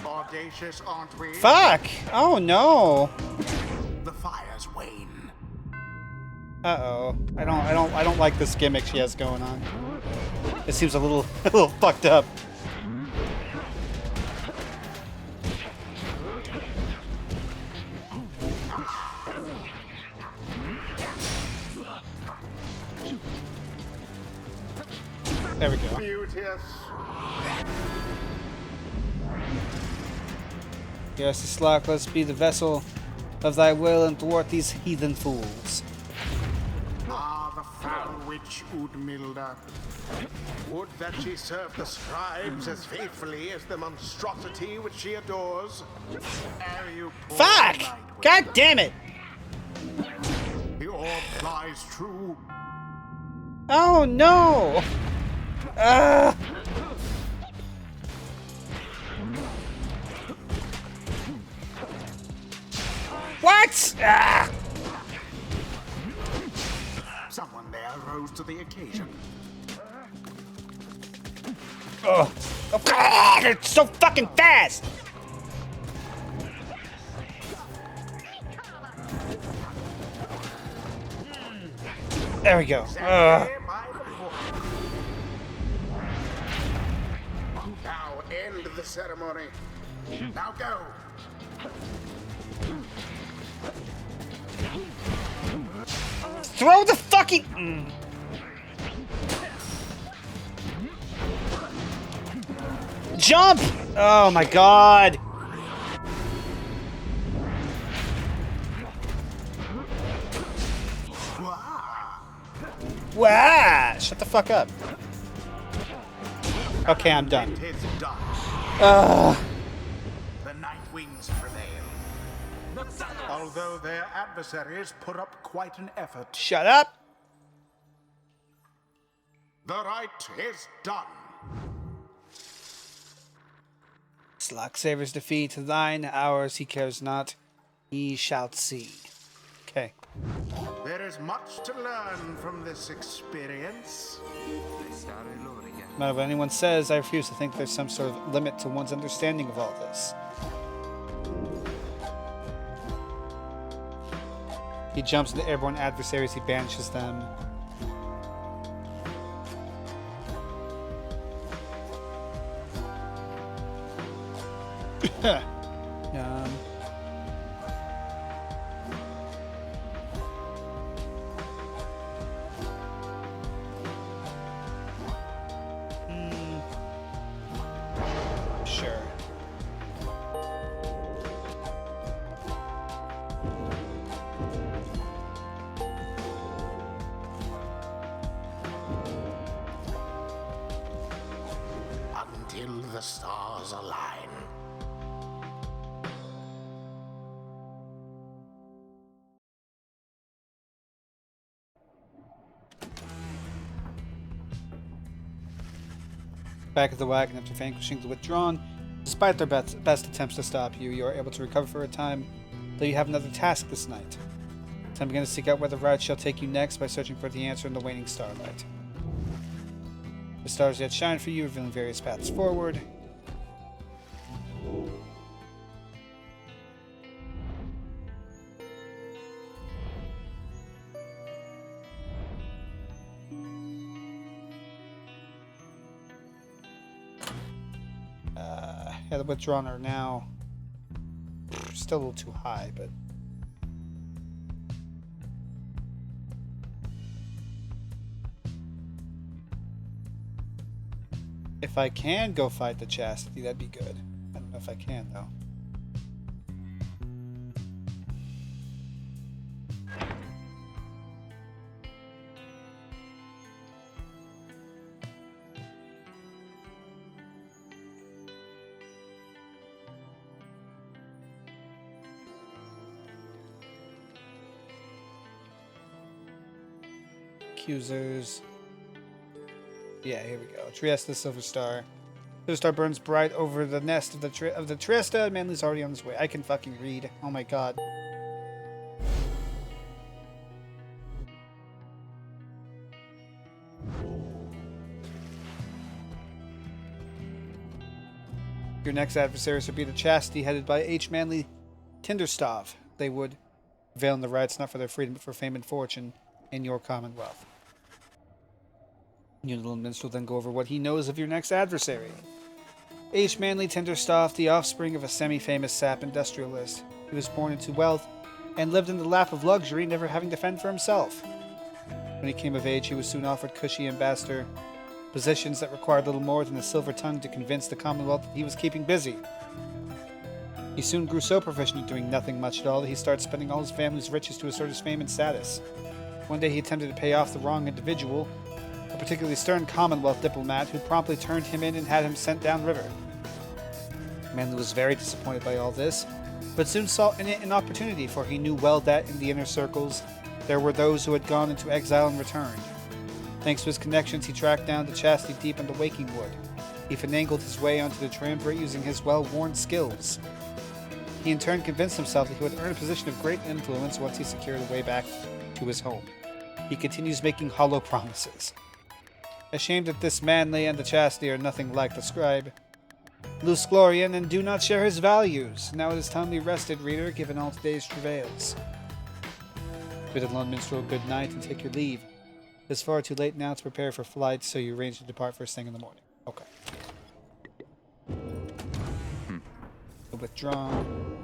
Audacious, aren't we? Fuck! Oh no! The fires wane. Uh-oh. I don't like this gimmick she has going on. It seems a little fucked up. There we go. Beauteous. Yes, Slack, let's be the vessel of thy will and thwart these heathen fools. Ah, the foul witch Udmilda. Would that she served the scribes as faithfully as the monstrosity which she adores. Ere you pour Fuck! the night God wind. damn it! The orb lies true. Oh no! What? Ah! Someone there rose to the occasion. Oh. Oh, God, it's so fucking fast! There we go. Now end the ceremony. Now go. Throw the fucking... Jump! Oh my god! Wah! Shut the fuck up. Okay, I'm done. It is done. The Night Wings prevail. Although their adversaries put up quite an effort. Shut up! The rite is done. Slack savors defeat, thine, ours, he cares not. He shalt see. Okay. There is much to learn from this experience. No matter what anyone says, I refuse to think there's some sort of limit to one's understanding of all this. He jumps into airborne adversaries, he banishes them. Huh. Sure. Until the stars align. Back at the wagon after vanquishing the Withdrawn. Despite their best attempts to stop you, you are able to recover for a time, though you have another task this night. Time begin to seek out where the ride shall take you next by searching for the answer in the waning starlight. The stars yet shine for you, revealing various paths forward. Yeah, the Withdrawn are now still a little too high, but if I can go fight the Chastity, that'd be good. I don't know if I can, though. Accusers. Yeah, here we go. Trieste, Silver Star. Silver Star burns bright over the nest of the Trieste. Manly's already on his way. I can fucking read. Oh my god. Your next adversaries would be the Chastity, headed by H. Manly Tinderstov. They would prevail in the rights not for their freedom, but for fame and fortune in your commonwealth. You little minstrel then go over what he knows of your next adversary. H. Manly Tinderstov, the offspring of a semi-famous sap industrialist. He was born into wealth and lived in the lap of luxury, never having to fend for himself. When he came of age, he was soon offered cushy ambassador positions that required little more than a silver tongue to convince the Commonwealth that he was keeping busy. He soon grew so proficient at doing nothing much at all that he started spending all his family's riches to assert his fame and status. One day he attempted to pay off the wrong individual, a particularly stern Commonwealth diplomat who promptly turned him in and had him sent downriver. Manly was very disappointed by all this, but soon saw in it an opportunity, for he knew well that, in the inner circles, there were those who had gone into exile and returned. Thanks to his connections, he tracked down the Chastity deep into Waking Wood. He finagled his way onto the triumvirate using his well-worn skills. He in turn convinced himself that he would earn a position of great influence once he secured a way back to his home. He continues making hollow promises. Ashamed that this Manly and the Chastity are nothing like the scribe, loose Glorian, and do not share his values. Now it is time we rested, reader, given all today's travails. Bid the lone minstrel good night and take your leave. It's far too late now to prepare for flight, so you arrange to depart first thing in the morning. Okay. Withdrawn.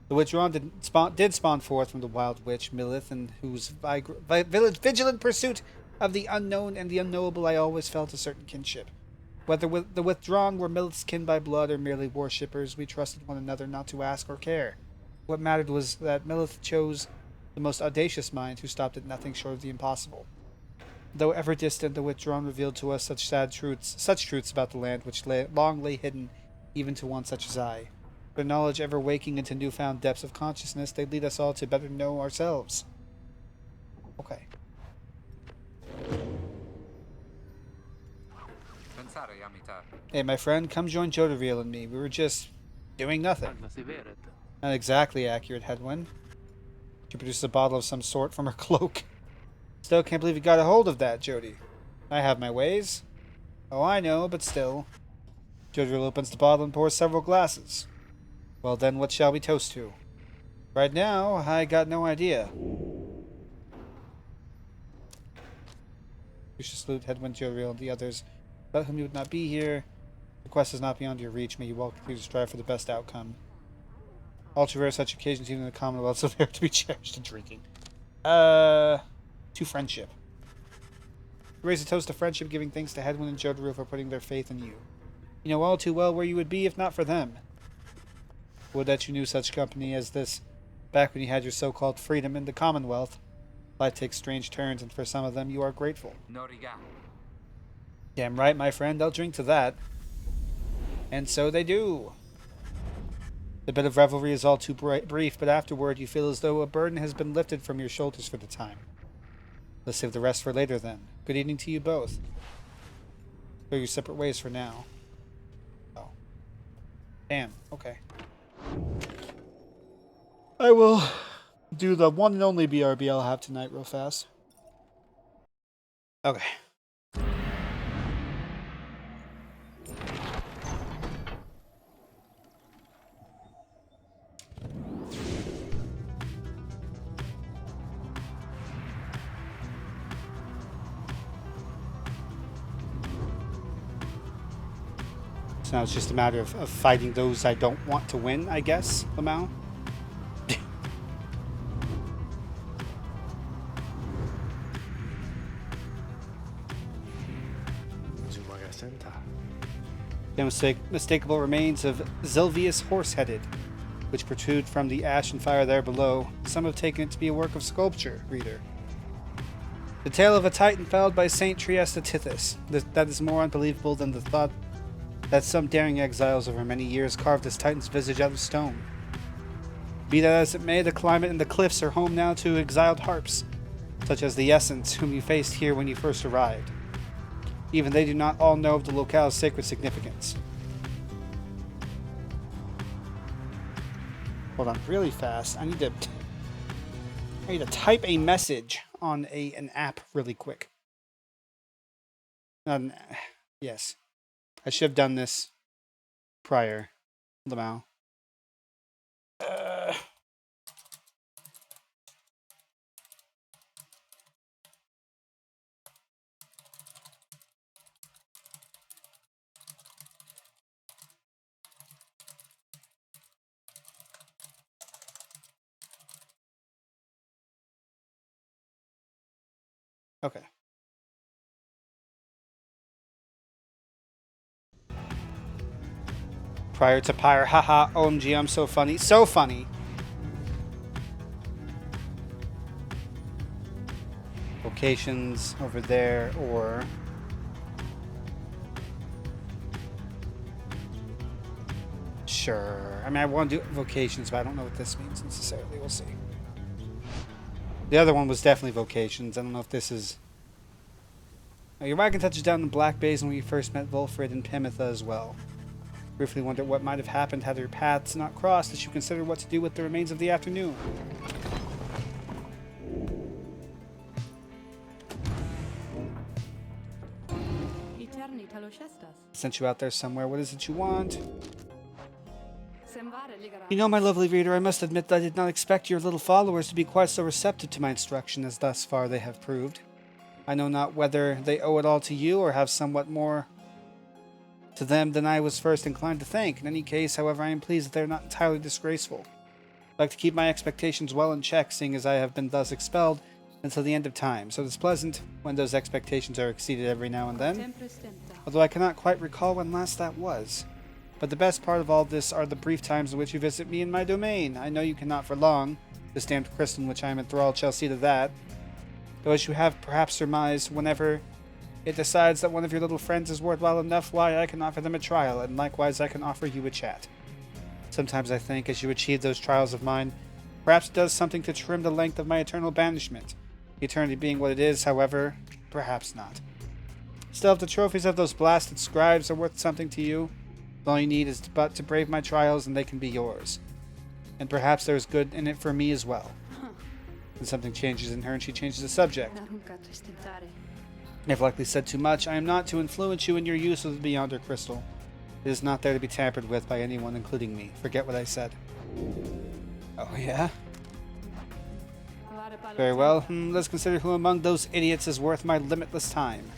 The Withdrawn did spawn forth from the wild witch, Milith, in whose vigilant pursuit of the unknown and the unknowable I always felt a certain kinship. Whether the Withdrawn were Milith's kin by blood or merely worshippers, we trusted one another not to ask or care. What mattered was that Milith chose the most audacious mind who stopped at nothing short of the impossible. Though ever distant, the Withdrawn revealed to us such truths about the land which long lay hidden even to one such as I. Their knowledge ever waking into newfound depths of consciousness, they lead us all to better know ourselves. Okay. Hey, my friend, come join Jodariel and me. We were just doing nothing. Not exactly accurate, Hedwyn. She produces a bottle of some sort from her cloak. Still can't believe you got a hold of that, Jody. I have my ways. Oh, I know, but still. Jodariel opens the bottle and pours several glasses. Well then, what shall we toast to? Right now, I got no idea. You should salute Hedwyn, Jodariel, and the others, about whom you would not be here. The quest is not beyond your reach. May you walk through to strive for the best outcome. Ultra rare such occasions even in the Commonwealth, so they are to be cherished and drinking. To friendship. Raise a toast to friendship, giving thanks to Hedwyn and Jotaro for putting their faith in you. You know all too well where you would be if not for them. Would that you knew such company as this back when you had your so-called freedom in the Commonwealth. Life takes strange turns, and for some of them you are grateful. Damn right, my friend, I'll drink to that. And so they do. The bit of revelry is all too brief, but afterward you feel as though a burden has been lifted from your shoulders for the time. Let's save the rest for later then. Good evening to you both. Go your separate ways for now. Oh. Damn, okay. I will do the one and only BRB I'll have tonight real fast. Okay. So now it's just a matter of fighting those I don't want to win, I guess, Lamau. The unmistakable remains of Zilvius Horseheaded, which protrude from the ash and fire there below. Some have taken it to be a work of sculpture, reader. The tale of a titan felled by Saint Trieste Tithys. That is more unbelievable than the thought that some daring exiles over many years carved this titan's visage out of stone. Be that as it may, the climate and the cliffs are home now to exiled harps, such as the Essence, whom you faced here when you first arrived. Even they do not all know of the locale's sacred significance. Hold on, really fast. I need to type a message on an app really quick. Yes. I should have done this prior. Lamau. Okay. Prior to Pyre, haha, OMG, I'm so funny. So funny! Locations over there, or... Sure. I mean, I want to do vocations, but I don't know what this means necessarily. We'll see. The other one was definitely vocations. I don't know if this is... Your wagon touches down in Black Basin when you first met Volfrid and Pimitha as well. Briefly wondered what might have happened had their paths not crossed as you considered what to do with the remains of the afternoon. Sent you out there somewhere. What is it you want? You know, my lovely reader, I must admit that I did not expect your little followers to be quite so receptive to my instruction as thus far they have proved. I know not whether they owe it all to you or have somewhat more to them than I was first inclined to think. In any case, however, I am pleased that they are not entirely disgraceful. I like to keep my expectations well in check, seeing as I have been thus expelled until the end of time, so it is pleasant when those expectations are exceeded every now and then, although I cannot quite recall when last that was. But the best part of all this are the brief times in which you visit me in my domain. I know you cannot for long. The stamped crystal in which I am enthralled shall see to that. Though as you have perhaps surmised, whenever it decides that one of your little friends is worthwhile enough, why, I can offer them a trial, and likewise I can offer you a chat. Sometimes I think, as you achieve those trials of mine, perhaps it does something to trim the length of my eternal banishment. Eternity being what it is, however, perhaps not. Still, if the trophies of those blasted scribes are worth something to you, all you need is but to brave my trials and they can be yours. And perhaps there is good in it for me as well. And something changes in her and she changes the subject. I've likely said too much. I am not to influence you in your use of the Beyonder Crystal. It is not there to be tampered with by anyone, including me. Forget what I said. Oh, yeah? Very well. Let's consider who among those idiots is worth my limitless time.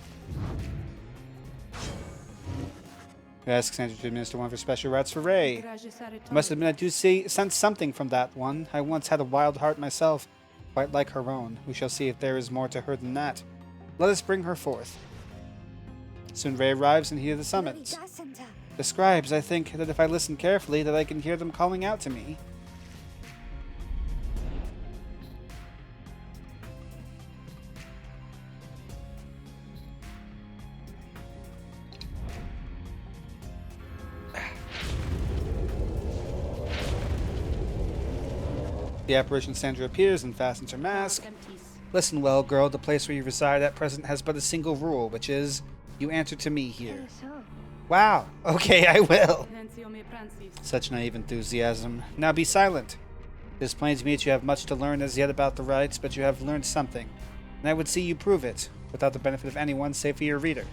We ask Sandra to administer one of her special rites for Ray. I must admit I do sense something from that one. I once had a wild heart myself, quite like her own. We shall see if there is more to her than that. Let us bring her forth. Soon Ray arrives and hear the summons. The scribes, I think that if I listen carefully, that I can hear them calling out to me. The apparition Sandra appears and fastens her mask. Listen well, girl, the place where you reside at present has but a single rule, which is, you answer to me here. Wow, okay, I will. Such naive enthusiasm. Now be silent. It is plain to me that you have much to learn as yet about the rites, but you have learned something, and I would see you prove it, without the benefit of anyone save for your reader.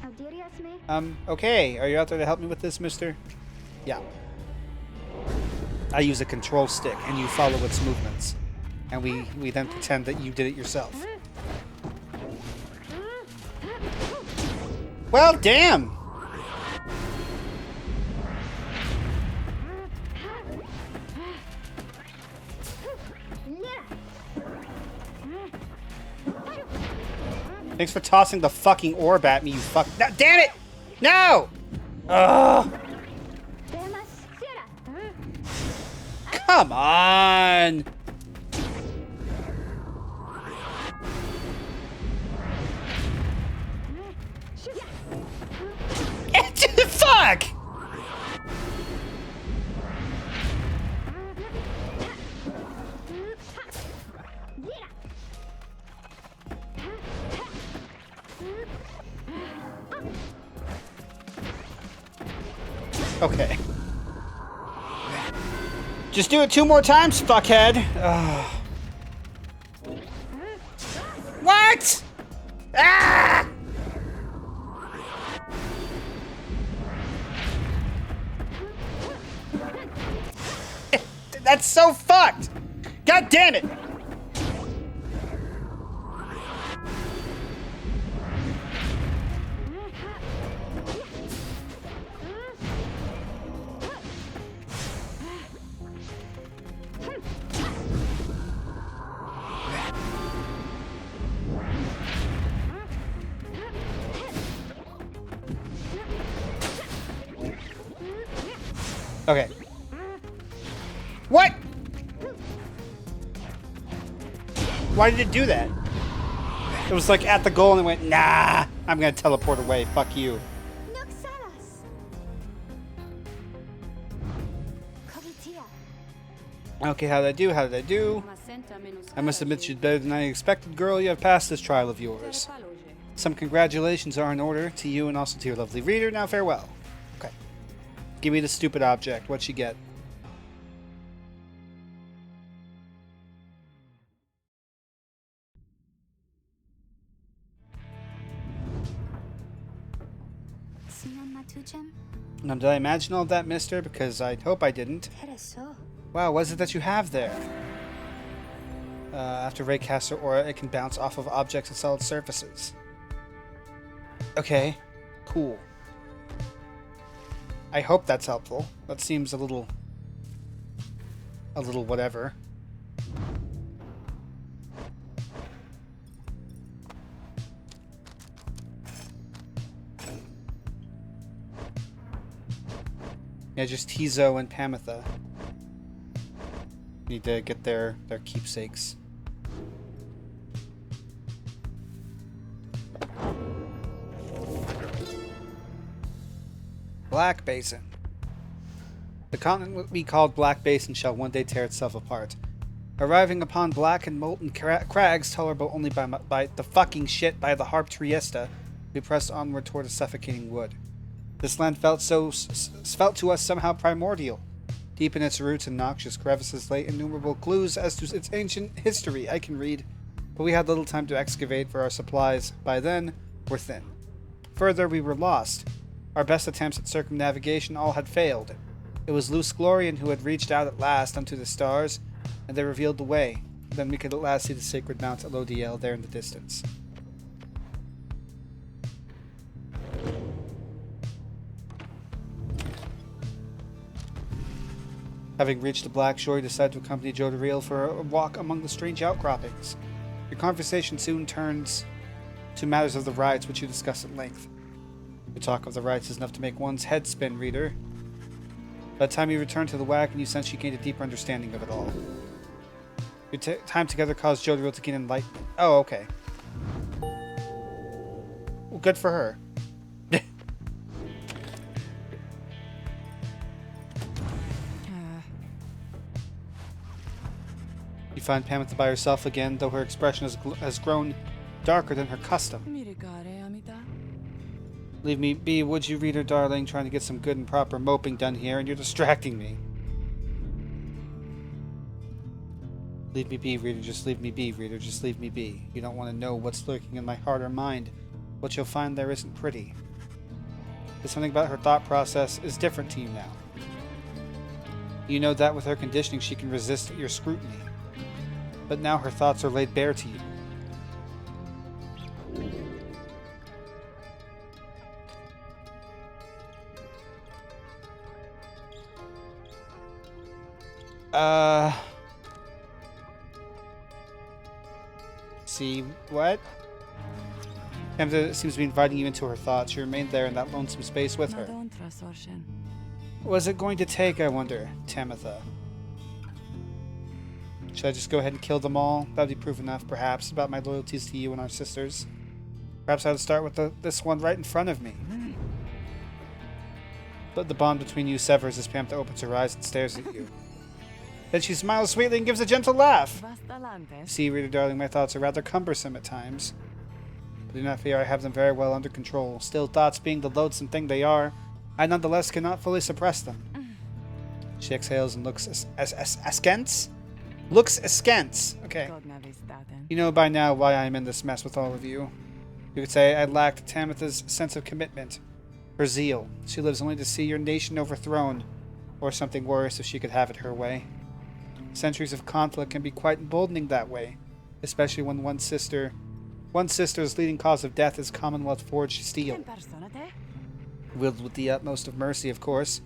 Okay, are you out there to help me with this, mister? Yeah. I use a control stick, and you follow its movements. And we then pretend that you did it yourself. Well, damn! Thanks for tossing the fucking orb at me, you fuck. No, damn it! No! Ugh! Come on! Fuck! Okay. Just do it 2 more times, fuckhead. Ugh. What? Ah! That's so fucked! God damn it! Okay. What? Why did it do that? It was like at the goal and it went, nah, I'm gonna teleport away, fuck you. Okay, how did I do? How did I do? I must admit you're better than I expected, girl. You have passed this trial of yours. Some congratulations are in order to you and also to your lovely reader. Now farewell. Okay. Give me the stupid object. What'd she get? Did I imagine all of that, mister? Because I hope I didn't. Wow, what is it that you have there? After Ray casts her aura, it can bounce off of objects and solid surfaces. Okay, cool. I hope that's helpful. That seems a little whatever. Yeah, just Tizo and Pamitha. Need to get their keepsakes. Black Basin. The continent we called Black Basin shall one day tear itself apart. Arriving upon black and molten crags tolerable only by the fucking shit by the harp Triesta, we pressed onward toward a suffocating wood. This land felt to us somehow primordial. Deep in its roots and noxious crevices lay innumerable clues as to its ancient history I can read, but we had little time to excavate for our supplies. By then, were thin. Further, we were lost. Our best attempts at circumnavigation all had failed. It was Luce Glorian who had reached out at last unto the stars, and they revealed the way. Then we could at last see the sacred Mount Elodiel there in the distance. Having reached the Black Shore, you decide to accompany Jodariel for a walk among the strange outcroppings. Your conversation soon turns to matters of the rites, which you discuss at length. Your talk of the rites is enough to make one's head spin, reader. By the time you return to the wagon, you sense you gained a deeper understanding of it all. Your time together caused Jodariel to gain enlightenment. Oh, okay. Well, good for her. You find Pamela by herself again, though her expression has grown darker than her custom. Leave me be, would you, reader darling? Trying to get some good and proper moping done here, and you're distracting me. Leave me be, reader. Just leave me be, reader. Just leave me be. You don't want to know what's lurking in my heart or mind. What you'll find there isn't pretty. There's something about her thought process is different to you now. You know that with her conditioning she can resist your scrutiny. But now her thoughts are laid bare to you. See what? Pamela seems to be inviting you into her thoughts. You remain there in that lonesome space with her. What was it going to take, I wonder, Tamitha? Should I just go ahead and kill them all? That would be proof enough, perhaps, about my loyalties to you and our sisters. Perhaps I would start with this one right in front of me. But the bond between you severs as Pamela opens her eyes and stares at you. Then she smiles sweetly and gives a gentle laugh. See, reader darling, my thoughts are rather cumbersome at times. But do not fear, I have them very well under control. Still, thoughts being the loathsome thing they are, I nonetheless cannot fully suppress them. She exhales and looks askance? Looks askance. Okay. You know by now why I am in this mess with all of you. You could say I lacked Tamitha's sense of commitment. Her zeal. She lives only to see your nation overthrown. Or something worse if she could have it her way. Centuries of conflict can be quite emboldening that way. Especially when one's sister's leading cause of death is Commonwealth forged steel. Wielded with the utmost of mercy, of course.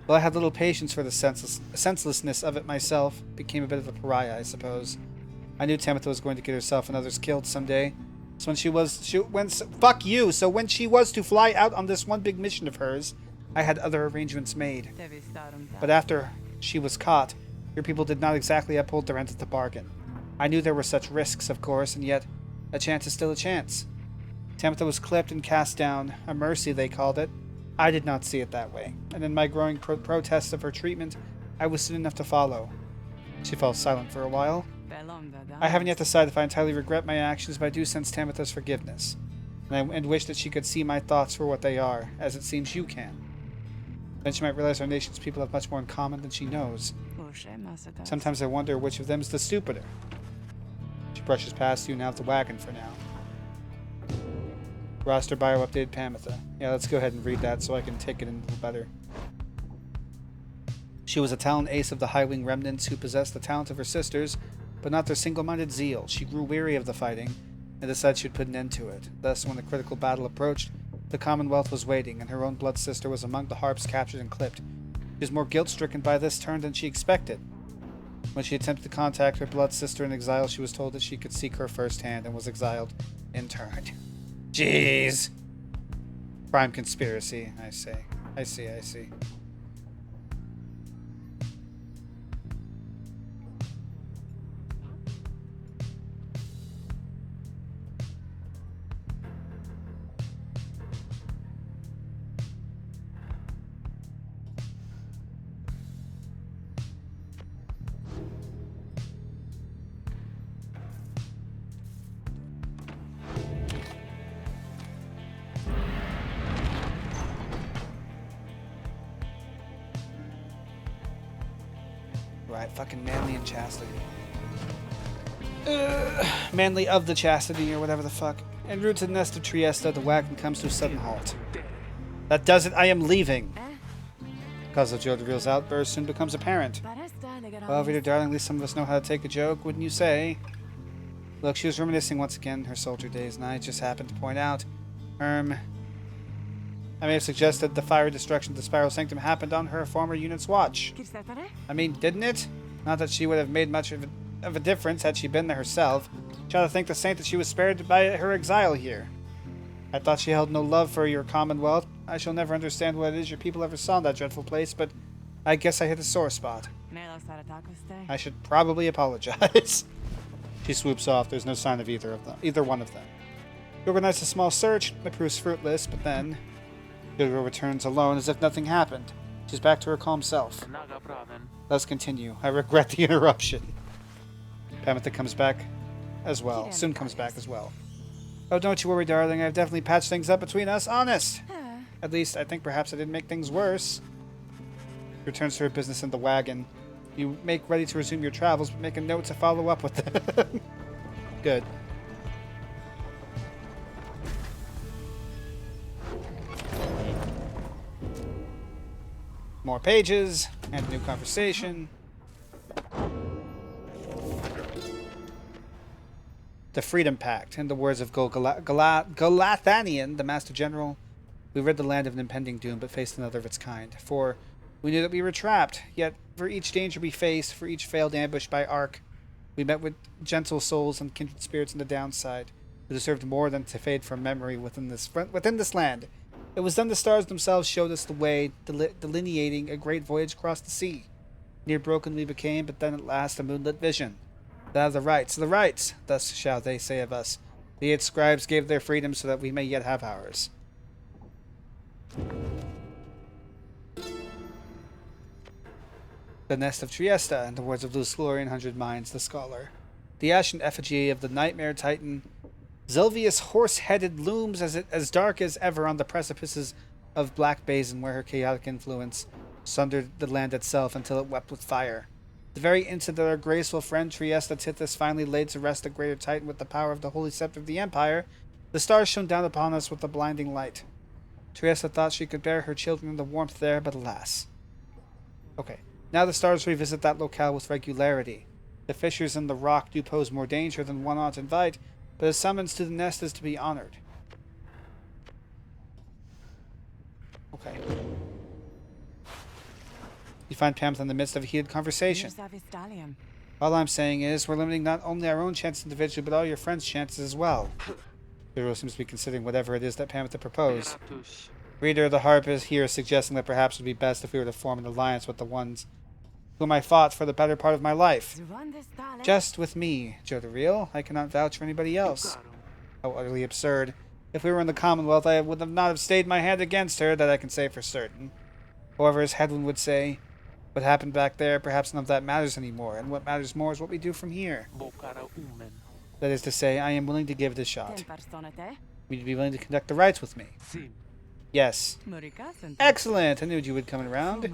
Well, I had little patience for the senselessness of it myself. Became a bit of a pariah, I suppose. I knew Tamitha was going to get herself and others killed someday. So fuck you! So when she was to fly out on this one big mission of hers, I had other arrangements made. But after she was caught, your people did not exactly uphold their end of the bargain. I knew there were such risks, of course, and yet a chance is still a chance. Tamitha was clipped and cast down, a mercy they called it. I did not see it that way, and in my growing protests of her treatment, I was soon enough to follow. She fell silent for a while. I haven't yet decided if I entirely regret my actions, but I do sense Tamitha's forgiveness, and wish that she could see my thoughts for what they are, as it seems you can. Then she might realize our nation's people have much more in common than she knows. Sometimes I wonder which of them is the stupider. She brushes past you and out the wagon for now. Roster bio updated Tamitha. Yeah, let's go ahead and read that so I can take it in a little better. She was a talent ace of the High-Wing remnants who possessed the talent of her sisters, but not their single-minded zeal. She grew weary of the fighting and decided she would put an end to it. Thus, when the critical battle approached, the Commonwealth was waiting, and her own blood sister was among the harps captured and clipped. She was more guilt-stricken by this turn than she expected. When she attempted to contact her blood sister in exile, she was told that she could seek her firsthand and was exiled in turn. Jeez! Prime conspiracy, I say. I see. Right, fucking Manly and Chastity. Manly of the Chastity, or whatever the fuck. En route to the nest of Trieste, the wagon comes to a sudden halt. That does it, I am leaving! Because of Jodariel's outburst soon becomes apparent. Well, reader darling, at least some of us know how to take a joke, wouldn't you say? Look, she was reminiscing once again her soldier days, and I just happened to point out, I may have suggested the fire destruction of the Spiral Sanctum happened on her former unit's watch. I mean, didn't it? Not that she would have made much of a difference had she been there herself. Try to thank the saint that she was spared by her exile here. I thought she held no love for your commonwealth. I shall never understand what it is your people ever saw in that dreadful place, but I guess I hit a sore spot. I should probably apologize. She swoops off. There's no sign of either one of them. You organize a small search. It proves fruitless, but then Yodoro returns alone as if nothing happened. She's back to her calm self. Let's continue. I regret the interruption. Pamela comes back as well. Soon comes back as well. Oh, don't you worry, darling. I've definitely patched things up between us. Honest. At least, I think perhaps I didn't make things worse. Returns to her business in the wagon. You make ready to resume your travels, but make a note to follow up with them. Good. More pages, and a new conversation. The Freedom Pact. In the words of Galathanian, the Master General, we rid the land of an impending doom, but faced another of its kind. For we knew that we were trapped, yet for each danger we faced, for each failed ambush by Ark, we met with gentle souls and kindred spirits on the downside, who deserved more than to fade from memory within this land. It was then the stars themselves showed us the way, delineating a great voyage across the sea. Near broken we became, but then at last a moonlit vision. That of the rights, thus shall they say of us. The 8 scribes gave their freedom so that we may yet have ours. The nest of Trieste, in the words of Luce Glory and 100 Minds, the scholar. The ashen effigy of the nightmare titan Zilvius horse-headed looms as dark as ever on the precipices of Black Basin, where her chaotic influence sundered the land itself until it wept with fire. The very instant that our graceful friend Trieste Tithys finally laid to rest the greater titan with the power of the holy scepter of the Empire, the stars shone down upon us with a blinding light. Trieste thought she could bear her children in the warmth there, but alas. Okay, now the stars revisit that locale with regularity. The fissures in the rock do pose more danger than one ought to invite, but a summons to the nest is to be honored. Okay. You find Pamela in the midst of a heated conversation. All I'm saying is, we're limiting not only our own chances individually, but all your friends' chances as well. Hero seems to be considering whatever it is that Pamela proposed. Reader, the harp is here suggesting that perhaps it would be best if we were to form an alliance with the ones whom I fought for the better part of my life. Just with me, Jodariel. I cannot vouch for anybody else. How utterly absurd. If we were in the Commonwealth, I would not have stayed my hand against her, that I can say for certain. However, as Hedwin would say, what happened back there, perhaps none of that matters anymore, and what matters more is what we do from here. That is to say, I am willing to give it a shot. Would you be willing to conduct the rites with me? Yes. Excellent! I knew you would come around.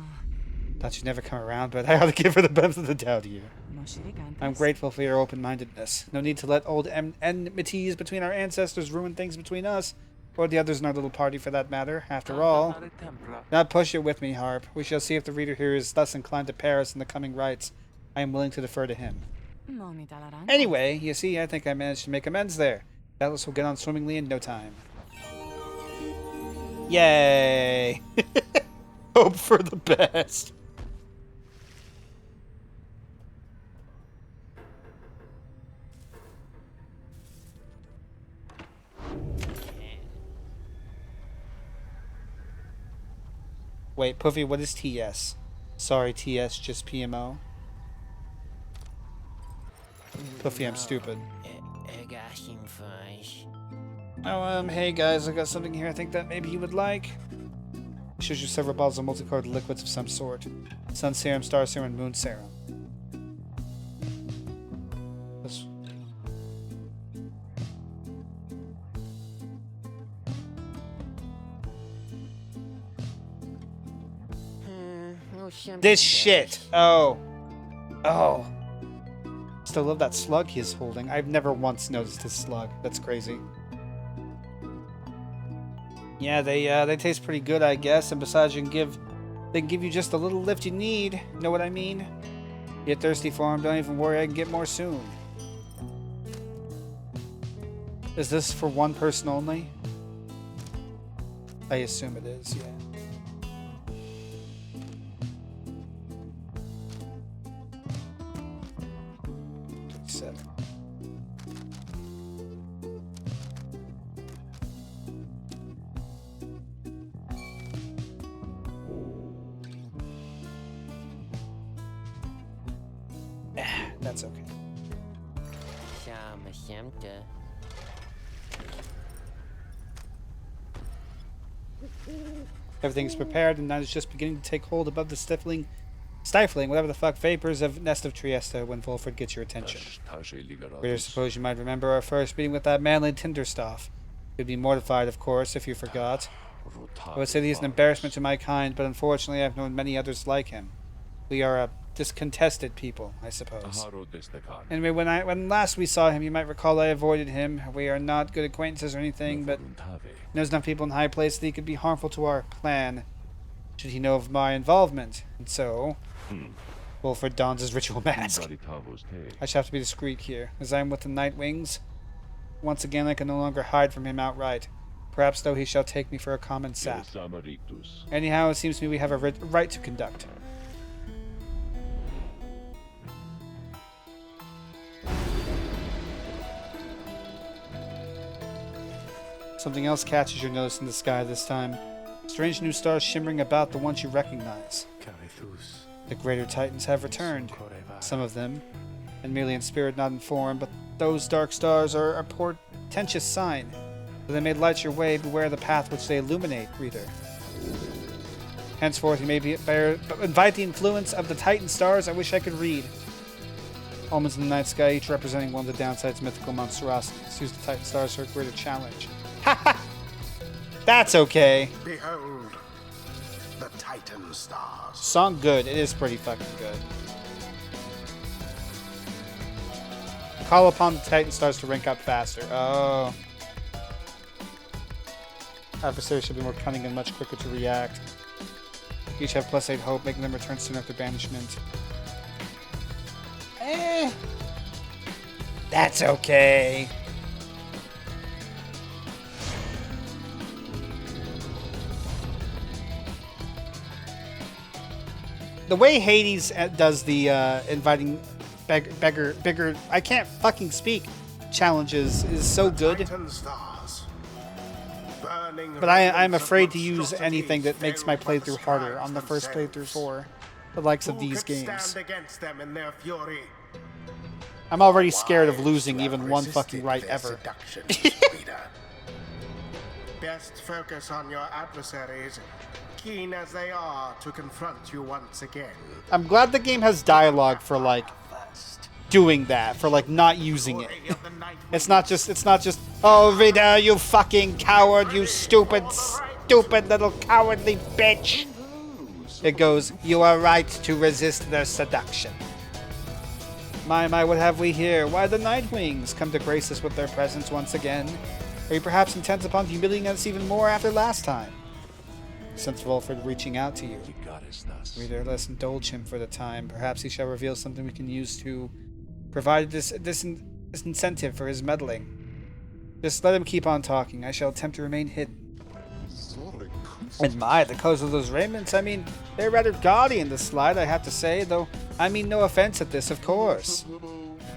Thought you'd never come around, but I ought to give her the benefit of the doubt here. I'm grateful for your open-mindedness. No need to let old enmities between our ancestors ruin things between us, or the others in our little party for that matter. After all, not push it with me, Harp. We shall see if the reader here is thus inclined to Paris in the coming rites. I am willing to defer to him. Anyway, you see, I think I managed to make amends there. Doubtless will get on swimmingly in no time. Yay! Hope for the best. Wait, Puffy, what is TS? Sorry, TS, just PMO. Puffy, I'm stupid. Oh, hey guys, I got something here I think that maybe you would like. Shows you several bottles of multicolored liquids of some sort. Sun serum, star serum, and moon serum. This... This shit! Oh. Oh. Still love that slug he is holding. I've never once noticed his slug. That's crazy. Yeah, they taste pretty good, I guess. And besides, they can give you just a little lift you need. Know what I mean? Get thirsty for them. Don't even worry, I can get more soon. Is this for one person only? I assume it is, yeah. Seven. That's okay. Everything's prepared, and night is just beginning to take hold above the stifling, whatever the fuck, vapors of Nest of Trieste when Volfred gets your attention. Reader, suppose you might remember our first meeting with that manly Tinderstoff. You'd be mortified, of course, if you forgot. I would say that he's an embarrassment to my kind, but unfortunately I've known many others like him. We are a discontested people, I suppose. Anyway, when last we saw him, you might recall I avoided him. We are not good acquaintances or anything, but he knows enough people in high places that he could be harmful to our plan, should he know of my involvement. And so, Wilfred dons his ritual mask. I shall have to be discreet here, as I am with the Night Wings. Once again, I can no longer hide from him outright. Perhaps, though, he shall take me for a common sap. Anyhow, it seems to me we have a right to conduct. Something else catches your notice in the sky this time. Strange new stars shimmering about, the ones you recognize. The greater titans have returned. Some of them, and merely in spirit, not in form, but those dark stars are a portentous sign. Though they may light your way, beware the path which they illuminate, reader. Henceforth you may invite the influence of the titan stars I wish I could read. Omens in the night sky, each representing one of the downside's mythical monstrosities. Use the titan stars for a greater challenge. That's okay. Behold, the Titan stars. Song good. It is pretty fucking good. Call upon the Titan stars to rank up faster. Oh. Adversaries should be more cunning and much quicker to react. Each have +8 hope, making them return soon after banishment. That's okay. The way Hades does the inviting bigger, I can't fucking speak, challenges is so good. But I'm afraid to use anything that makes my playthrough harder on the first playthrough for the likes of these games. I'm already scared of losing even one fucking right ever. Best focus on your adversaries, keen as they are to confront you once again. I'm glad the game has dialogue for like doing that, for like not using it. It's not just oh Rita, you fucking coward, you stupid little cowardly bitch. It goes, you are right to resist their seduction. My, what have we here? Why, the Night Wings come to grace us with their presence once again. Are you perhaps intent upon humiliating us even more after last time? Since Volfred reaching out to you. Reader, let's indulge him for the time. Perhaps he shall reveal something we can use to provide this incentive for his meddling. Just let him keep on talking. I shall attempt to remain hidden. And my, the colors of those raiments, I mean, they're rather gaudy in this slide, I have to say, though I mean no offense at this, of course.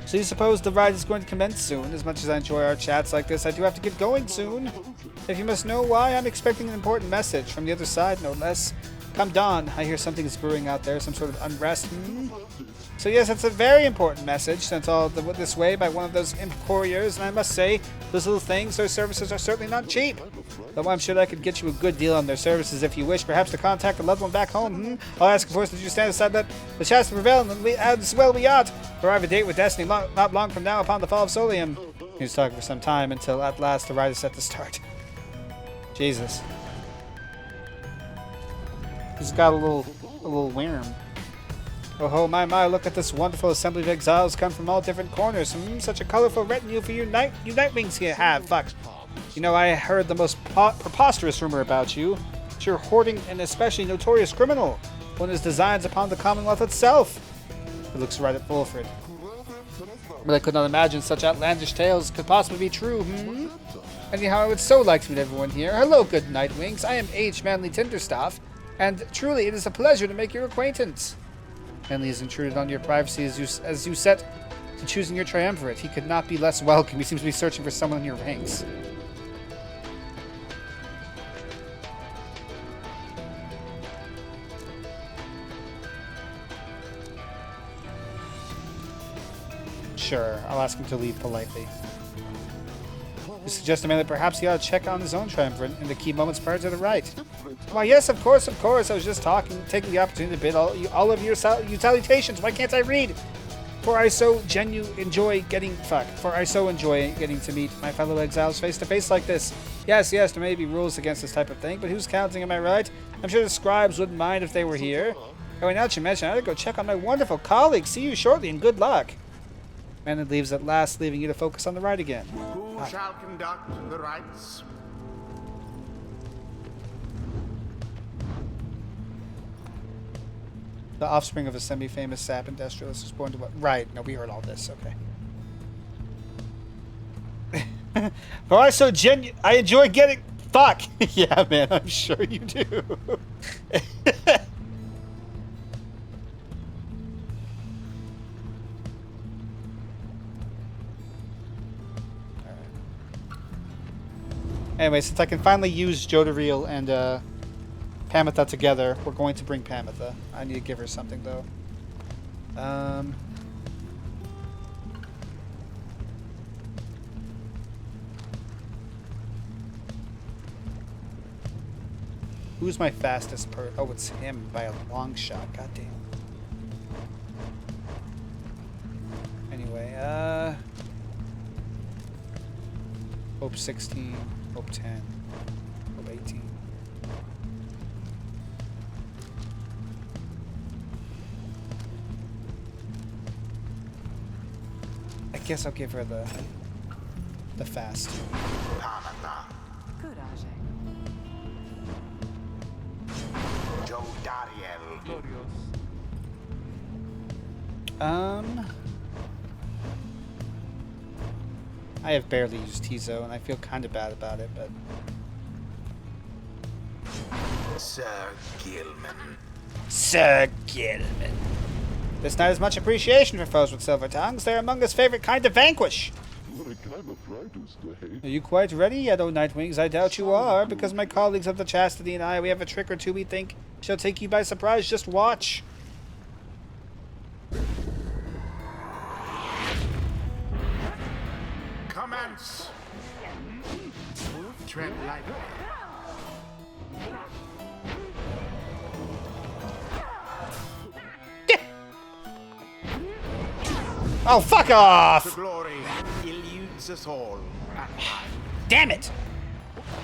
So you suppose the ride is going to commence soon? As much as I enjoy our chats like this, I do have to get going soon. If you must know why, I'm expecting an important message from the other side, no less. Come dawn, I hear something is brewing out there, some sort of unrest. So yes, it's a very important message sent all this way by one of those imp couriers, and I must say, those little things, their services are certainly not cheap. Though I'm sure I could get you a good deal on their services if you wish, perhaps to contact a loved one back home. I'll ask, of course, that you stand aside that the chance to prevail, and as well we ought. For I have a date with Destiny not long from now upon the fall of Solium. He was talking for some time until at last the ride is set to start. Jesus. He's got a little worm. Oh ho, my, look at this wonderful assembly of exiles come from all different corners. Such a colorful retinue for you Nightwings here have, fuck. You know, I heard the most preposterous rumor about you. That you're hoarding an especially notorious criminal. One whose designs upon the Commonwealth itself. He looks right at Wilfred. But I could not imagine such outlandish tales could possibly be true, Anyhow, I would so like to meet everyone here. Hello, good Nightwings. I am H. Manly Tinderstaff, and truly it is a pleasure to make your acquaintance. Manly has intruded on your privacy as you set to choosing your triumvirate. He could not be less welcome. He seems to be searching for someone in your ranks. Sure, I'll ask him to leave politely. You suggest to me that perhaps he ought to check on his own triumvirate in the key moments prior to the rite. Why, yes, of course. I was just taking the opportunity to bid all of your salutations. Why can't I read? For I so enjoy getting to meet my fellow exiles face to face like this. Yes, there may be rules against this type of thing, but who's counting, am I right? I'm sure the scribes wouldn't mind if they were here. Oh, and now that you mention it, I ought to go check on my wonderful colleague. See you shortly, and good luck. Manly leaves at last, leaving you to focus on the rite again. Who shall conduct the rites? The offspring of a semi-famous sap industrialist was born to what? Right. No, we heard all this. Okay. But I enjoy getting... Fuck! Yeah, man, I'm sure you do. Anyway, since I can finally use Jodariel and Pamitha together, we're going to bring Pamitha. I need to give her something, though. Who's my fastest person? Oh, it's him by a long shot. God damn. Anyway, Hope 16. Hope 10. Hope 18. I guess I'll give her the fast. Courage. Jodariel. I have barely used Tizo, and I feel kind of bad about it, but... Sir Gilman. Sir Gilman. There's not as much appreciation for foes with silver tongues. They're among us favorite kind to vanquish. Are you quite ready yet, O Nightwings? I doubt you are, because my colleagues of the Chastity and I, we have a trick or two we think shall take you by surprise. Just watch. Commence. Tread lightly. Oh, fuck off! The glory eludes us all. Damn it!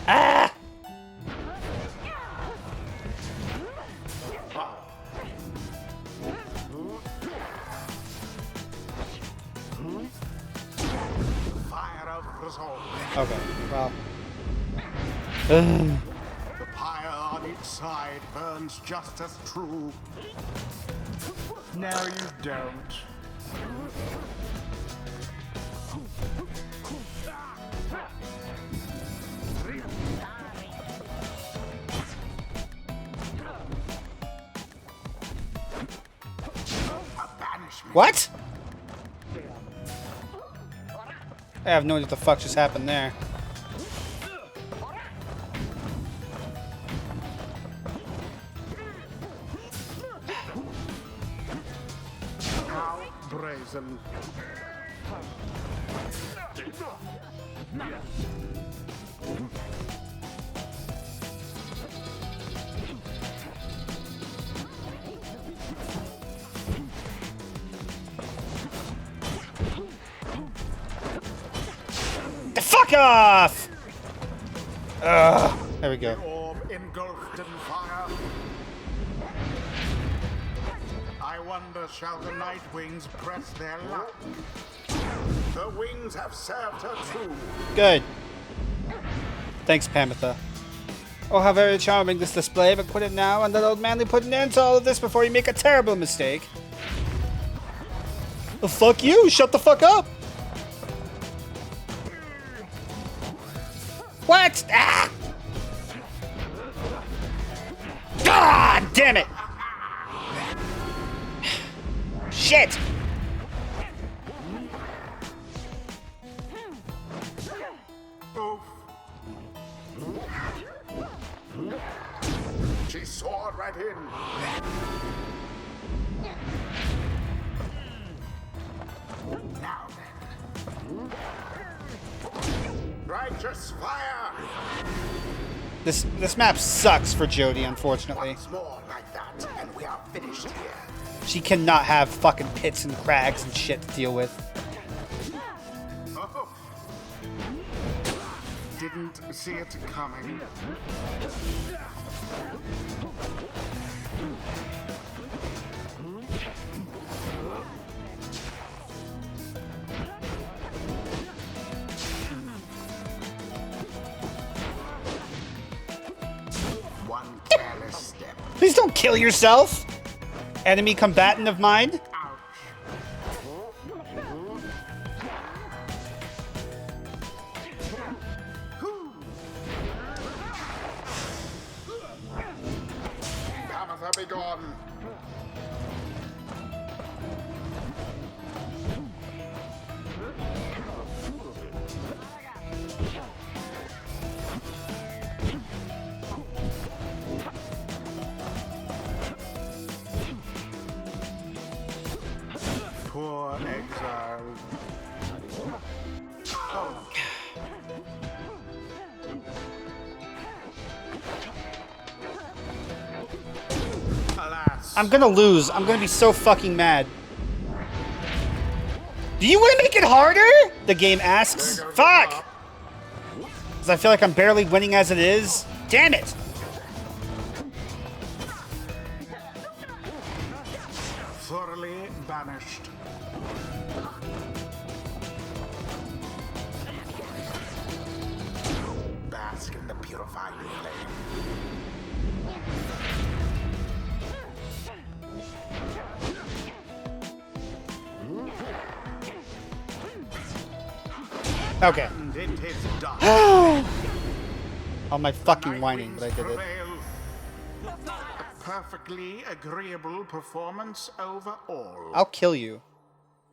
Ah! Fire of resolve. Okay, well. The pyre on each side burns just as true. No, you don't. What? I have no idea what the fuck just happened there. How brazen. The fuck off! Ugh. There we go. The orb engulfed in fire. I wonder, shall the Nightwings press their luck? The wings have served her true. Good. Thanks, Pamitha. Oh, how very charming this display, but quit it now and let old Manly put an end to all of this before you make a terrible mistake. Well, fuck you! Shut the fuck up! What? Ah! God damn it! Shit! Oof. She soared right in. Now then. Righteous fire! This map sucks for Jodie, unfortunately. Once more like that, and we are finished here. She cannot have fucking pits and crags and shit to deal with. Oh. Didn't see it coming. One careless step. Please don't kill yourself! Enemy combatant of mine? Ouch. Kamatha be gone. Poor exile. Alas. I'm gonna lose. I'm gonna be so fucking mad. Do you want to make it harder? The game asks. Fuck! Because I feel like I'm barely winning as it is. Damn it! Thoroughly banished. Bask in the purifying flame. Okay. And it is done. All my fucking whining, but I did it. A perfectly agreeable performance overall. I'll kill you.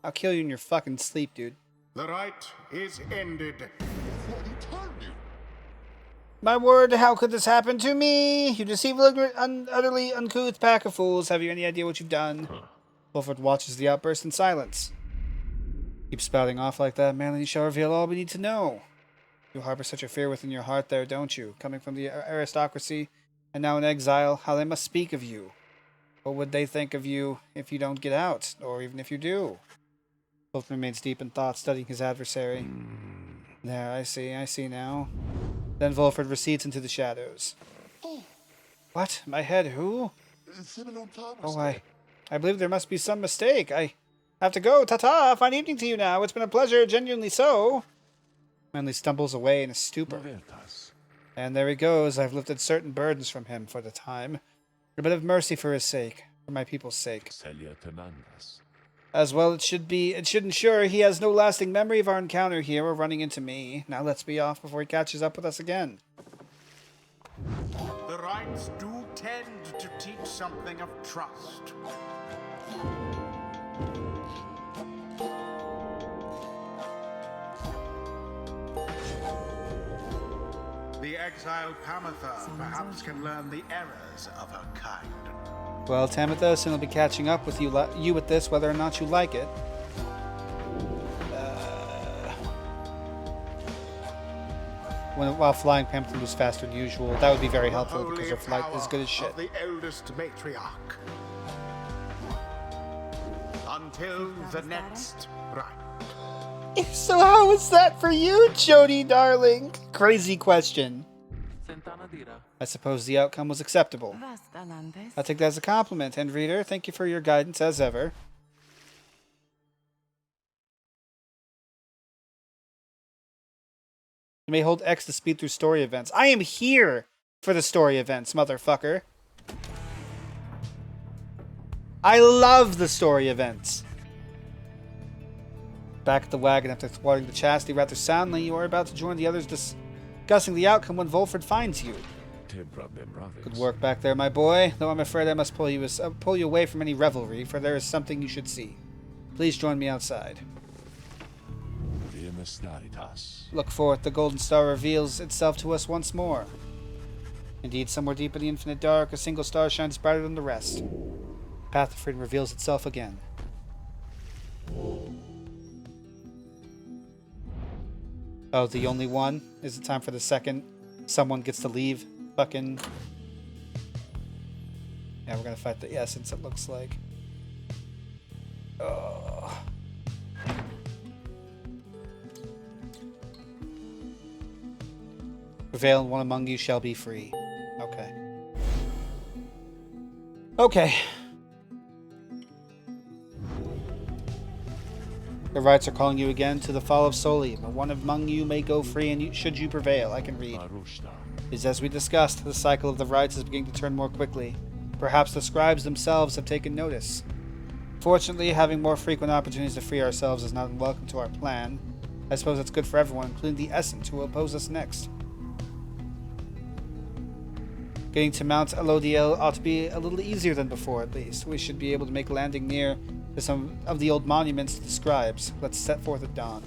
I'll kill you in your fucking sleep, dude. The rite is ended. My word, how could this happen to me? You deceitful, ignorant, utterly uncouth pack of fools. Have you any idea what you've done? Wolford watches the outburst in silence. Keep spouting off like that, man, and you shall reveal all we need to know. You harbor such a fear within your heart there, don't you? Coming from the aristocracy, and now in exile, how they must speak of you. What would they think of you if you don't get out, or even if you do? Wolf remains deep in thought, studying his adversary. There, I see now. Then Wolford recedes into the shadows. What? My head, who? Oh, I believe there must be some mistake. I have to go. Ta-ta! Fine evening to you now. It's been a pleasure, genuinely so. Manly stumbles away in a stupor. And there he goes. I've lifted certain burdens from him for the time. A bit of mercy for his sake, for my people's sake. As well it should be. It should ensure he has no lasting memory of our encounter here or running into me. Now let's be off before he catches up with us again. The rites do tend to teach something of trust. The exiled Kamatha perhaps can learn the errors of her kind. Well, Tamitha, soon I'll be catching up with you with this, whether or not you like it. While flying, Pamela moves faster than usual. That would be very helpful because her flight is good as shit. Of the eldest matriarch. Until the next rite. So how was that for you, Jodie, darling? Crazy question. I suppose the outcome was acceptable. I take that as a compliment, and reader, thank you for your guidance as ever. You may hold X to speed through story events. I am here for the story events, motherfucker. I love the story events. Back at the wagon after thwarting the chastity rather soundly, you are about to join the others discussing the outcome when Volfred finds you. Good work back there, my boy. Though I'm afraid I must pull you away from any revelry, for there is something you should see. Please join me outside. Look forth, the golden star reveals itself to us once more. Indeed, somewhere deep in the infinite dark, a single star shines brighter than the rest. The path of freedom reveals itself again. Oh, the only one? Is it time for the second? Someone gets to leave? Fucking... Yeah, we're gonna fight the essence, it looks like. Oh. Prevail, and one among you shall be free. Okay. Okay. The rites are calling you again to the fall of Solium, and one among you may go free, and should you prevail. I can read. It is as we discussed, the cycle of the rites is beginning to turn more quickly. Perhaps the scribes themselves have taken notice. Fortunately, having more frequent opportunities to free ourselves is not unwelcome to our plan. I suppose that's good for everyone, including the Essence, who will oppose us next. Getting to Mount Elodiel ought to be a little easier than before, at least. We should be able to make landing near to some of the old monuments to the scribes. Let's set forth at dawn.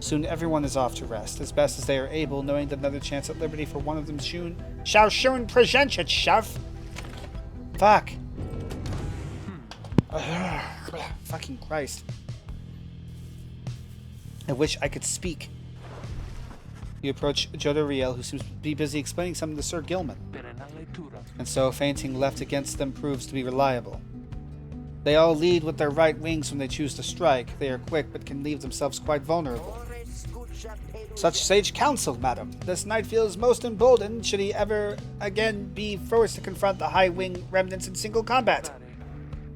Soon everyone is off to rest, as best as they are able, knowing that another chance at liberty for one of them shall soon present itself. Fuck. Fucking Christ. I wish I could speak. You approach Jodariel, who seems to be busy explaining something to Sir Gilman. And so, fainting left against them proves to be reliable. They all lead with their right wings when they choose to strike. They are quick, but can leave themselves quite vulnerable. Such sage counsel, madam. This knight feels most emboldened should he ever again be forced to confront the high-wing remnants in single combat.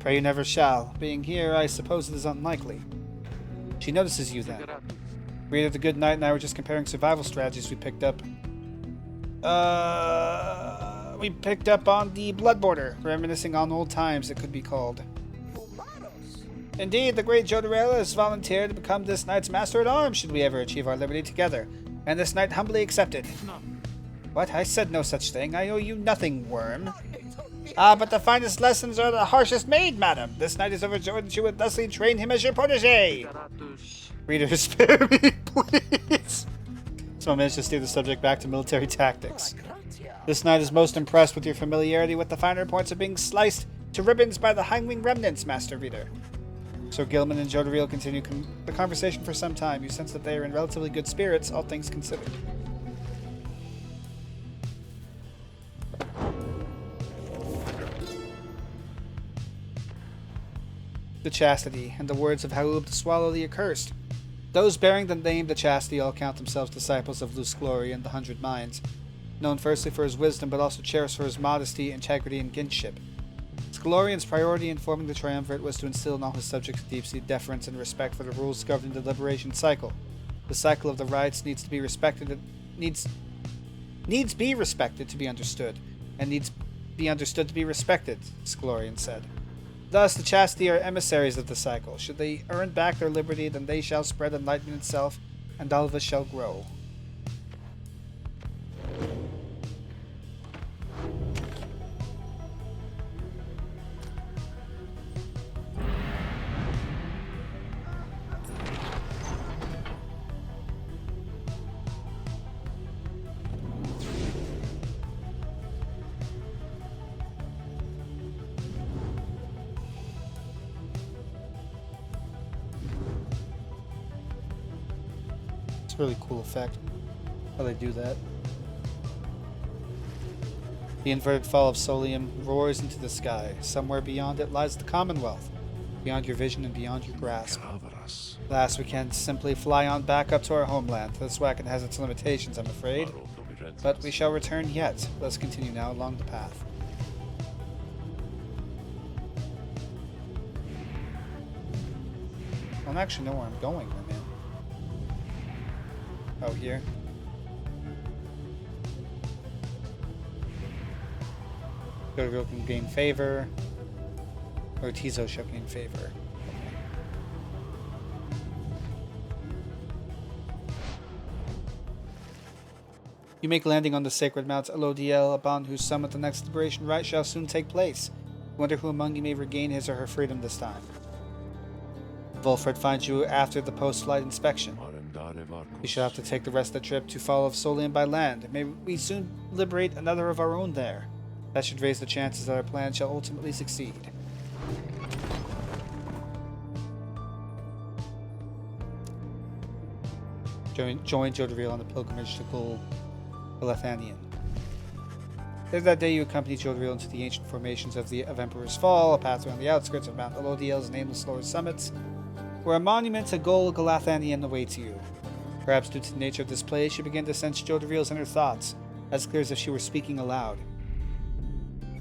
Pray you never shall. Being here, I suppose it is unlikely. She notices you then. Reader, the good knight and I were just comparing survival strategies we picked up. We picked up on the Blood Border, reminiscing on old times, it could be called. Indeed, the great Jodariel has volunteered to become this knight's master-at-arms should we ever achieve our liberty together, and this knight humbly accepted. What? I said no such thing. I owe you nothing, worm. But the finest lessons are the harshest made, madam. This knight is overjoyed that you would thusly train him as your protege. Reader, spare me, please. So I managed to steer the subject back to military tactics. This knight is most impressed with your familiarity with the finer points of being sliced to ribbons by the hindwing remnants, Master Reader. Sir Gilman and Jodariel continue the conversation for some time. You sense that they are in relatively good spirits, all things considered. The Chastity, and the words of Haub to swallow the accursed. Those bearing the name the Chastity all count themselves disciples of Luce Glory and the 100 Minds, known firstly for his wisdom, but also cherished for his modesty, integrity, and kinship. Scolorian's priority in forming the Triumvirate was to instill in all his subjects deep-seated deference and respect for the rules governing the liberation cycle. The cycle of the rites needs be respected to be understood, and needs be understood to be respected, Scolorian said. Thus, the Chastity are emissaries of the cycle. Should they earn back their liberty, then they shall spread enlightenment itself, and all of us shall grow. Really cool effect how they do that. The inverted fall of Solium roars into the sky. Somewhere beyond it lies the Commonwealth, beyond your vision and beyond your grasp. Last, we can simply fly on back up to our homeland. This wagon has its limitations, I'm afraid, but we shall return yet. Let's continue now along the path. I don't actually know where I'm going, my man. Oh, here. Jodariel can gain favor. Or Tizo shall gain favor. You make landing on the sacred Mount Elodiel, upon whose summit the next liberation rite shall soon take place. Wonder who among you may regain his or her freedom this time. Volfred finds you after the post-flight inspection. We shall have to take the rest of the trip to follow Solian by land. May we soon liberate another of our own there. That should raise the chances that our plan shall ultimately succeed. Join Jodariel on the pilgrimage to Gul Galathanian. Later that day, you accompany Jodariel into the ancient formations of Emperor's Fall, a path around the outskirts of Mount Elodiel's nameless lower summits, where a monument to Gul Galathanian awaits you. Perhaps due to the nature of this place, you begin to sense Jodariel's inner thoughts, as clear as if she were speaking aloud.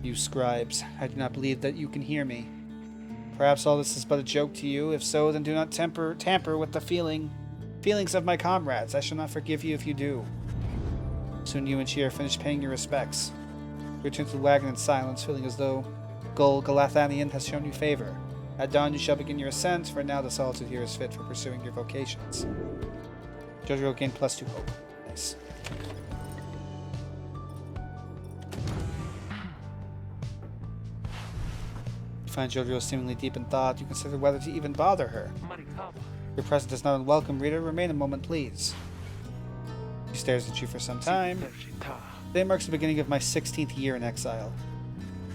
You scribes, I do not believe that you can hear me. Perhaps all this is but a joke to you. If so, then do not tamper with the feelings of my comrades. I shall not forgive you if you do. Soon you and she are finished paying your respects. You return to the wagon in silence, feeling as though Gul Galathanian has shown you favor. At dawn you shall begin your ascent, for now the solitude here is fit for pursuing your vocations. Jodariel gained +2 hope. Nice. You find Jodariel seemingly deep in thought. You consider whether to even bother her. Your presence is not unwelcome, reader. Remain a moment, please. She stares at you for some time. Today marks the beginning of my 16th year in exile.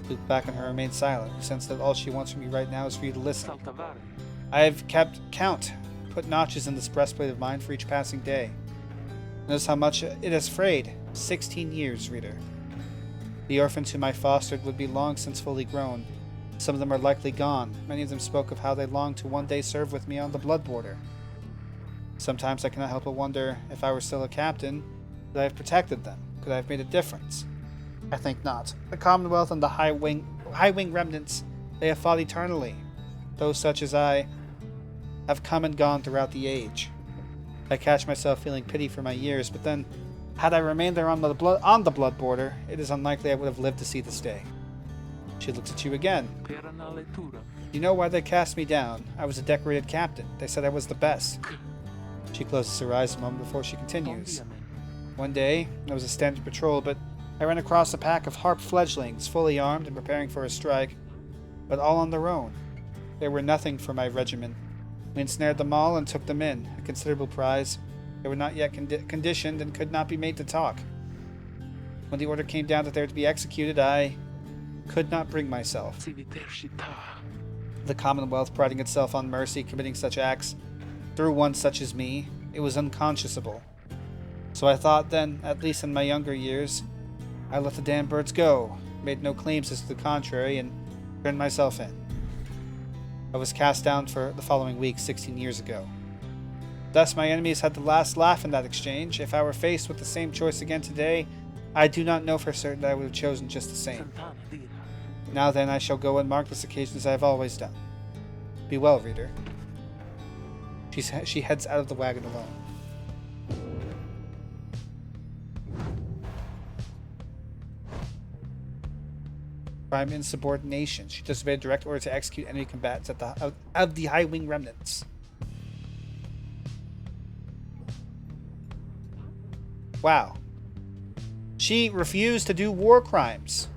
You look back on her and remain silent. You sense that all she wants from you right now is for you to listen. I have kept count. Put notches in this breastplate of mine for each passing day. Notice how much it has frayed. 16 years, reader. The orphans whom I fostered would be long since fully grown. Some of them are likely gone. Many of them spoke of how they longed to one day serve with me on the blood border. Sometimes I cannot help but wonder, if I were still a captain, could I have protected them? Could I have made a difference? I think not. The Commonwealth and the High Wing remnants, they have fought eternally. Those such as I have come and gone throughout the age. I catch myself feeling pity for my years, but then, had I remained there on the blood border, it is unlikely I would have lived to see this day. She looks at you again. You know why they cast me down? I was a decorated captain. They said I was the best. She closes her eyes a moment before she continues. One day, I was a standard patrol, but I ran across a pack of harp fledglings, fully armed and preparing for a strike, but all on their own. They were nothing for my regiment. We ensnared them all and took them in, a considerable prize. They were not yet conditioned and could not be made to talk. When the order came down that they were to be executed, I could not bring myself. The Commonwealth priding itself on mercy, committing such acts through one such as me, it was unconscionable. So I thought then, at least in my younger years, I let the damn birds go, made no claims as to the contrary, and turned myself in. I was cast down for the following week 16 years ago. Thus my enemies had the last laugh in that exchange. If I were faced with the same choice again today, I do not know for certain that I would have chosen just the same. Now then, I shall go and mark this occasion as I have always done. Be well, reader. She heads out of the wagon alone. Crime insubordination. She disobeyed a direct order to execute enemy combatants of the High Wing remnants. Wow. She refused to do war crimes.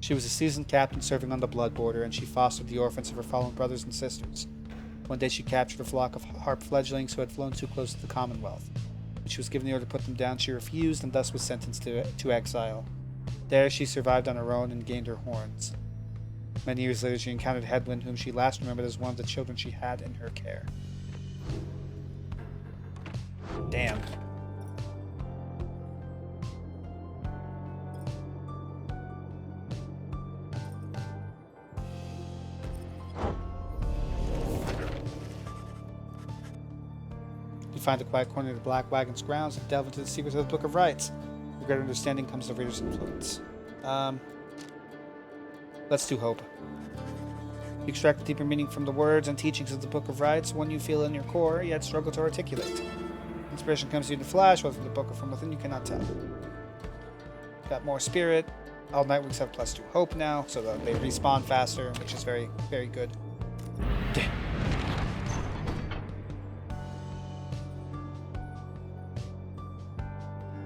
She was a seasoned captain serving on the blood border, and she fostered the orphans of her fallen brothers and sisters. One day she captured a flock of harp fledglings who had flown too close to the Commonwealth. When she was given the order to put them down, she refused and thus was sentenced to exile. There she survived on her own and gained her horns. Many years later she encountered Hedwyn, whom she last remembered as one of the children she had in her care. Damn. You find a quiet corner of the Black Wagon's grounds and delve into the secrets of the Book of Rites. A greater understanding comes to reader's influence. Let's do hope. You extract the deeper meaning from the words and teachings of the Book of Rites, one you feel in your core, yet struggle to articulate. Inspiration comes to you in a flash, whether from the book or from within, you cannot tell. Got more spirit, All Nightwings have +2 hope now, so that they respawn faster, which is very, very good.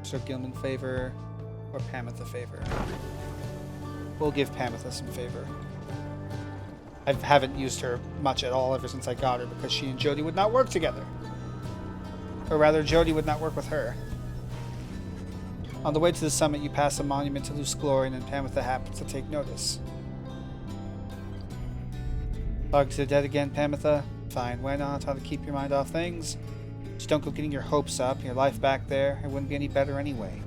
So Gilman favor or Pamitha favor? We'll give Pamitha some favor. I haven't used her much at all ever since I got her because she and Jody would not work together. Or rather, Jody would not work with her. On the way to the summit, you pass a monument to Luce Glorian, and Pamitha happens to take notice. Talking to the dead again, Pamitha? Fine, why not? How to keep your mind off things? Just don't go getting your hopes up. Your life back there, it wouldn't be any better anyway.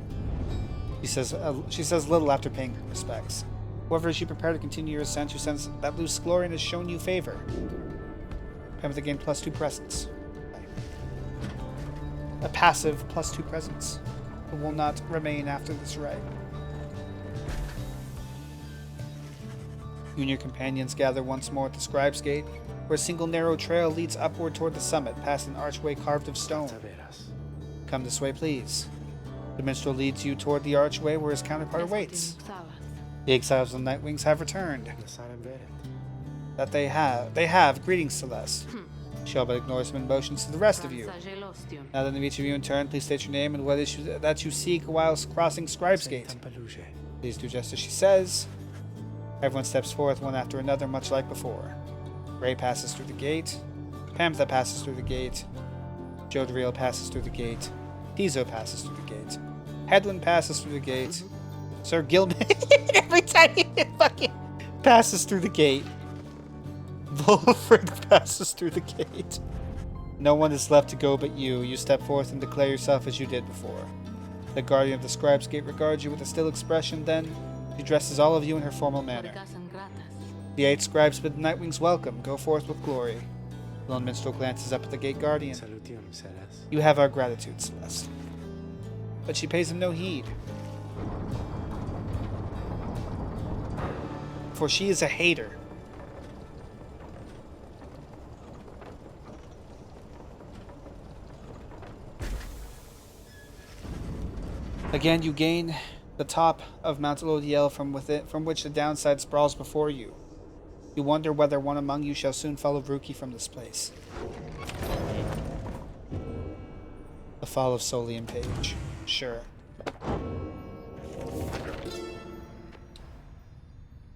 She says little after paying her respects. However, as you prepare to continue your ascent, you sense that Luce Glorian has shown you favor. Pamitha gained +2 presence. A passive +2 presence. It will not remain after this rite. You and your companions gather once more at the Scribe's Gate, where a single narrow trail leads upward toward the summit, past an archway carved of stone. Come this way, please. The minstrel leads you toward the archway where his counterpart awaits. The exiles of the Nightwings have returned. That they have. They have. Greetings, Celeste. Shelba ignores him and motions to the rest of you. Now then, each of you in turn, please state your name and what issue that you seek whilst crossing Scribe's Gate. Please do just as she says. Everyone steps forth one after another, much like before. Ray passes through the gate. Pamitha passes through the gate. Jodriel passes through the gate. Tizo passes through the gate. Headland passes through the gate. Sir Gilman, every time he fucking passes through the gate. Volfred passes through the gate. No one is left to go but you. You step forth and declare yourself as you did before. The guardian of the Scribe's Gate regards you with a still expression, then she addresses all of you in her formal manner. The 8 scribes bid the Nightwings welcome. Go forth with glory. The lone minstrel glances up at the gate guardian. You have our gratitude, Celeste. But she pays him no heed. For she is a hater. Again, you gain the top of Mount Lodiel from which the downside sprawls before you. You wonder whether one among you shall soon follow Vruki from this place. The fall of Solian Page. Sure.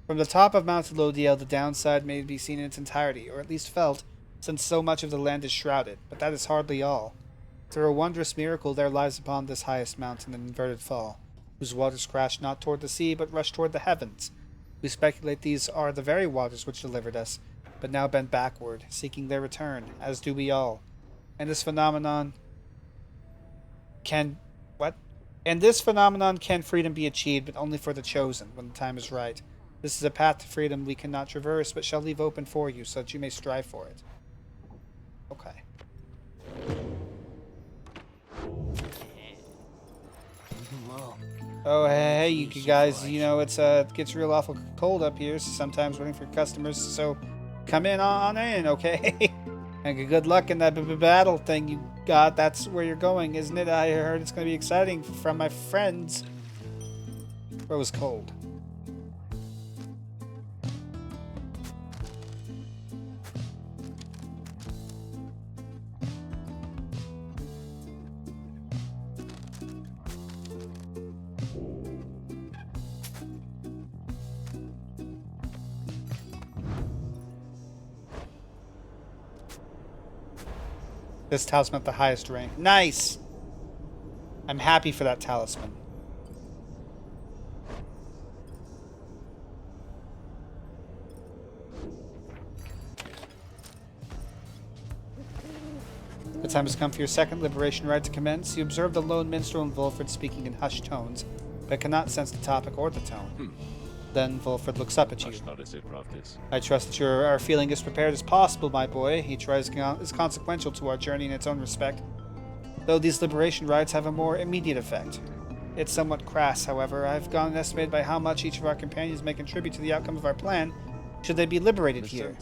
From the top of Mount Lodiel, the downside may be seen in its entirety, or at least felt, since so much of the land is shrouded, but that is hardly all. Through a wondrous miracle there lies upon this highest mountain an inverted fall, whose waters crash not toward the sea, but rush toward the heavens. We speculate these are the very waters which delivered us, but now bend backward, seeking their return, as do we all. And this phenomenon can... what? And this phenomenon can freedom be achieved, but only for the chosen, when the time is right. This is a path to freedom we cannot traverse, but shall leave open for you, so that you may strive for it. Okay. Oh, hey, you guys, you know, it gets real awful cold up here, so sometimes waiting for customers, so come on in, okay? And good luck in that battle thing you got. That's where you're going, isn't it? I heard it's going to be exciting from my friends. Where it was cold. This talisman at the highest rank. Nice! I'm happy for that talisman. The time has come for your second liberation rite to commence. You observe the lone minstrel and Volfred speaking in hushed tones, but cannot sense the topic or the tone. Then Volfred looks up at you. I trust that you are feeling as prepared as possible, my boy. Each rite is consequential to our journey in its own respect, though these liberation rites have a more immediate effect. It's somewhat crass, however. I've gone and estimated by how much each of our companions may contribute to the outcome of our plan, should they be liberated here.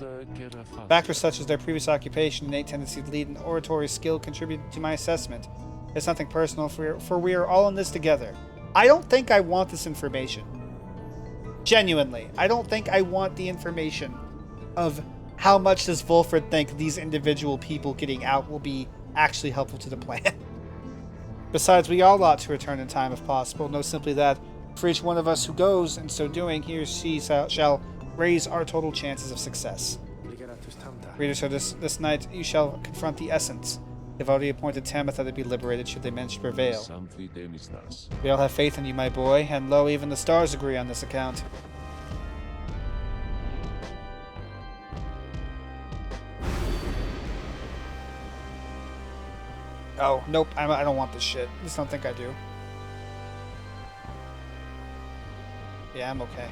Factors such as their previous occupation, innate tendency to lead, and oratory skill contribute to my assessment. It's nothing personal, for we are all in this together. I don't think I want this information. Genuinely. I don't think I want the information of how much does Volfred think these individual people getting out will be actually helpful to the plan. Besides, we all ought to return in time if possible. Know simply that for each one of us who goes, in so doing, he or she shall raise our total chances of success. Reader, so this night you shall confront the Essence. They've already appointed Tamitha to be liberated should they manage to prevail. We all have faith in you, my boy, and lo, even the stars agree on this account. Oh, nope, I don't want this shit. I just don't think I do. Yeah, I'm okay.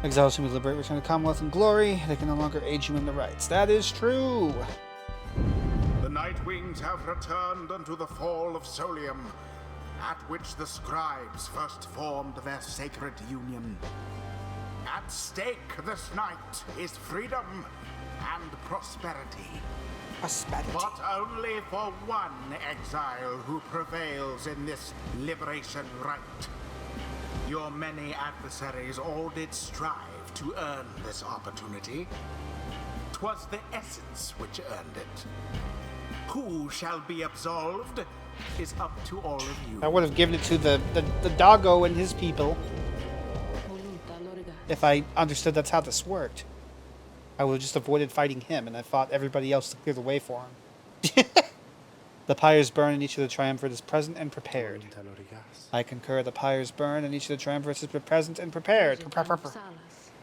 Exiles whom we liberate return to Commonwealth and glory. They can no longer aid you in the rights. That is true. The Nightwings have returned unto the fall of Solium, at which the scribes first formed their sacred union. At stake this night is freedom and prosperity. But only for one exile who prevails in this liberation rite. Your many adversaries all did strive to earn this opportunity. 'Twas the Essence which earned it. Who shall be absolved is up to all of you. I would have given it to the doggo and his people. If I understood that's how this worked. I would have just avoided fighting him, and I fought everybody else to clear the way for him. The pyres burn, and each of the triumvirate is present and prepared. I concur. The pyres burn, and each of the triumvirates is present and prepared.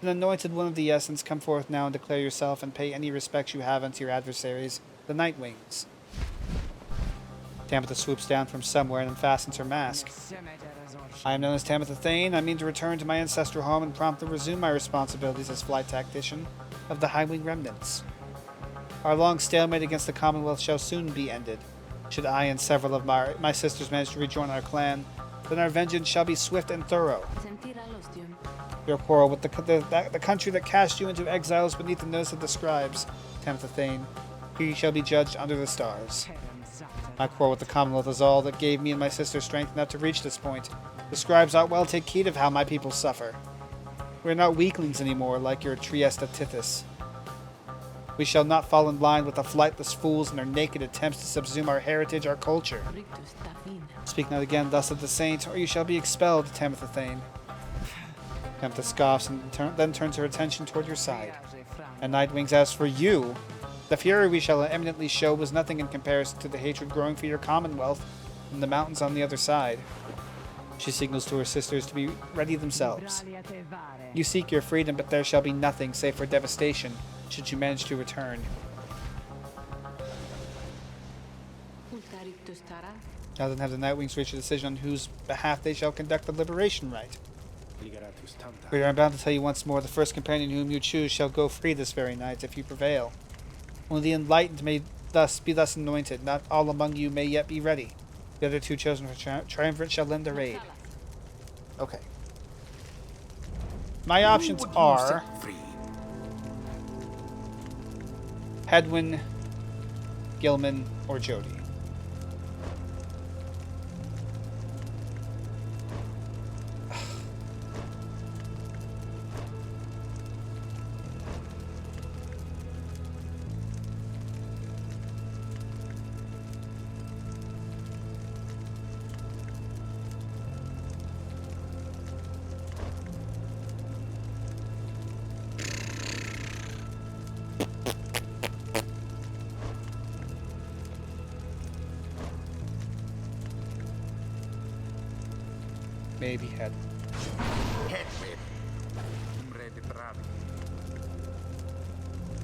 An anointed one of the Essence, come forth now and declare yourself, and pay any respects you have unto your adversaries, the Nightwings. Tamitha swoops down from somewhere and unfastens her mask. I am known as Tamitha Thane. I mean to return to my ancestral home and promptly resume my responsibilities as flight tactician of the Highwing Remnants. Our long stalemate against the Commonwealth shall soon be ended. Should I and several of my sisters manage to rejoin our clan, then our vengeance shall be swift and thorough. Your quarrel with the country that cast you into exiles beneath the nose of the scribes, Tamitha Thane, here you shall be judged under the stars. My quarrel with the Commonwealth is all that gave me and my sister strength enough to reach this point. The scribes ought well take heed of how my people suffer. We are not weaklings anymore, like your Trieste Tithys. We shall not fall in line with the flightless fools and their naked attempts to subsume our heritage, our culture. Speak not again thus of the saint, or you shall be expelled, Tamitha Thane. Tamitha scoffs and then turns her attention toward your side. And Nightwings, as for you, the fury we shall eminently show was nothing in comparison to the hatred growing for your Commonwealth in the mountains on the other side. She signals to her sisters to be ready themselves. You seek your freedom, but there shall be nothing save for devastation, should you manage to return. Now then have the Nightwings reach a decision on whose behalf they shall conduct the liberation rite. We are bound to tell you once more, the first companion whom you choose shall go free this very night, if you prevail. Only the enlightened may be thus anointed, not all among you may yet be ready. The other two chosen for triumvirate shall lend their aid. Okay. My options are Hedwyn, Gilman, or Jody. Maybe Hedwyn.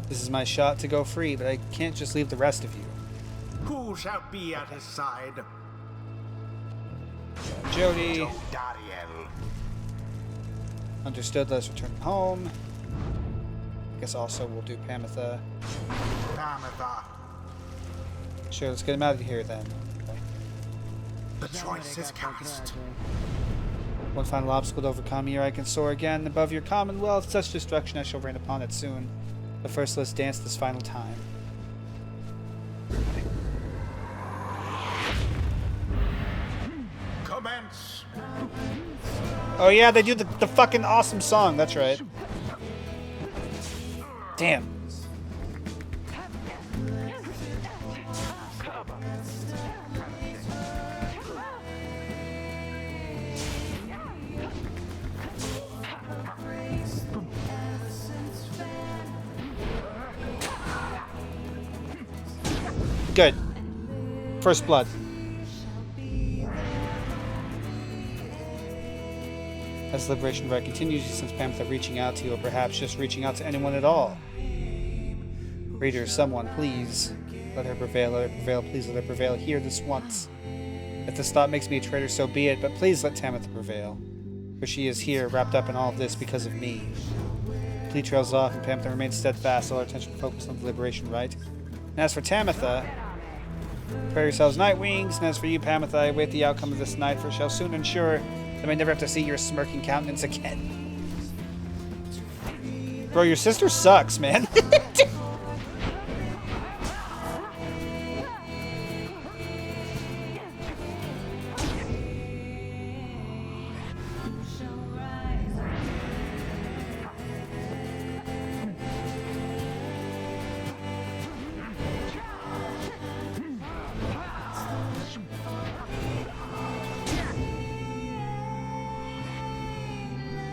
This is my shot to go free, but I can't just leave the rest of you. Who shall be at his side? Jody. Dariel. Understood, let's return home. I guess also we'll do Tamitha. Tamitha. Sure, let's get him out of here then. Okay. The choice is cast. One final obstacle to overcome, here I can soar again above your Commonwealth. Such destruction I shall rain upon it soon. But first let's dance this final time. Oh yeah, they do the fucking awesome song. That's right. Damn. Good. First blood. As the Liberation Rite continues, you sense Panther reaching out to you, or perhaps just reaching out to anyone at all. Reader, someone, please. Let her prevail, let her prevail, please let her prevail. Here this once. If this thought makes me a traitor, so be it, but please let Tamitha prevail. For she is here, wrapped up in all of this because of me. The plea trails off, and Panther remains steadfast, all our attention focused on the Liberation Rite. And as for Tamitha, prepare yourselves, Night Wings, and as for you, Pamitha, I await the outcome of this night, for it shall soon ensure that I may never have to see your smirking countenance again. Bro, your sister sucks, man.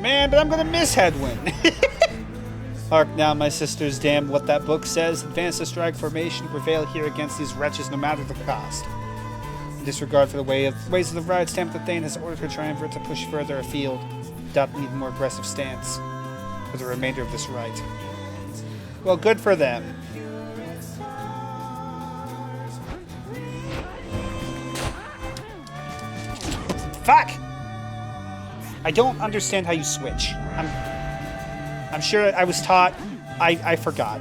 Man, but I'm gonna miss Headwind. Hark now, my sisters, damn what that book says. Advance the strike formation, prevail here against these wretches no matter the cost. In disregard for the ways of the ride, Tamitha Thane has ordered her triumvirate to push further afield, adopting an even more aggressive stance for the remainder of this rite. Well, good for them. Fuck! I don't understand how you switch. I'm sure I was taught. I forgot.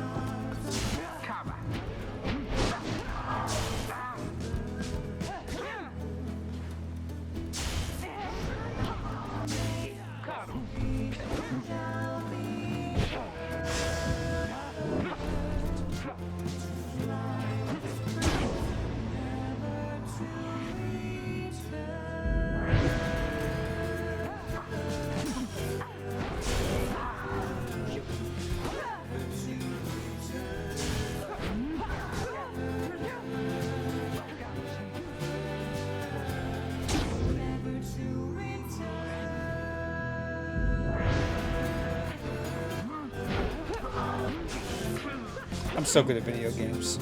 I'm so good at video games.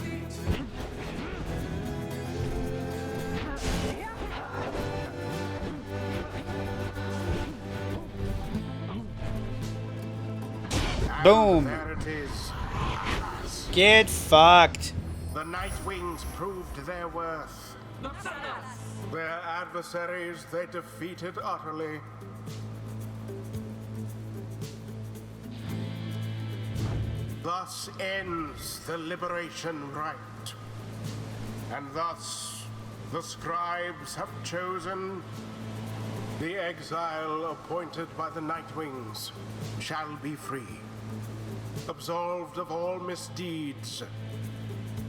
Boom. There it is. Get fucked. The Night Wings proved their worth. Their adversaries they defeated utterly. Thus ends the Liberation Rite. And thus the scribes have chosen the exile appointed by the Night Wings shall be free, absolved of all misdeeds,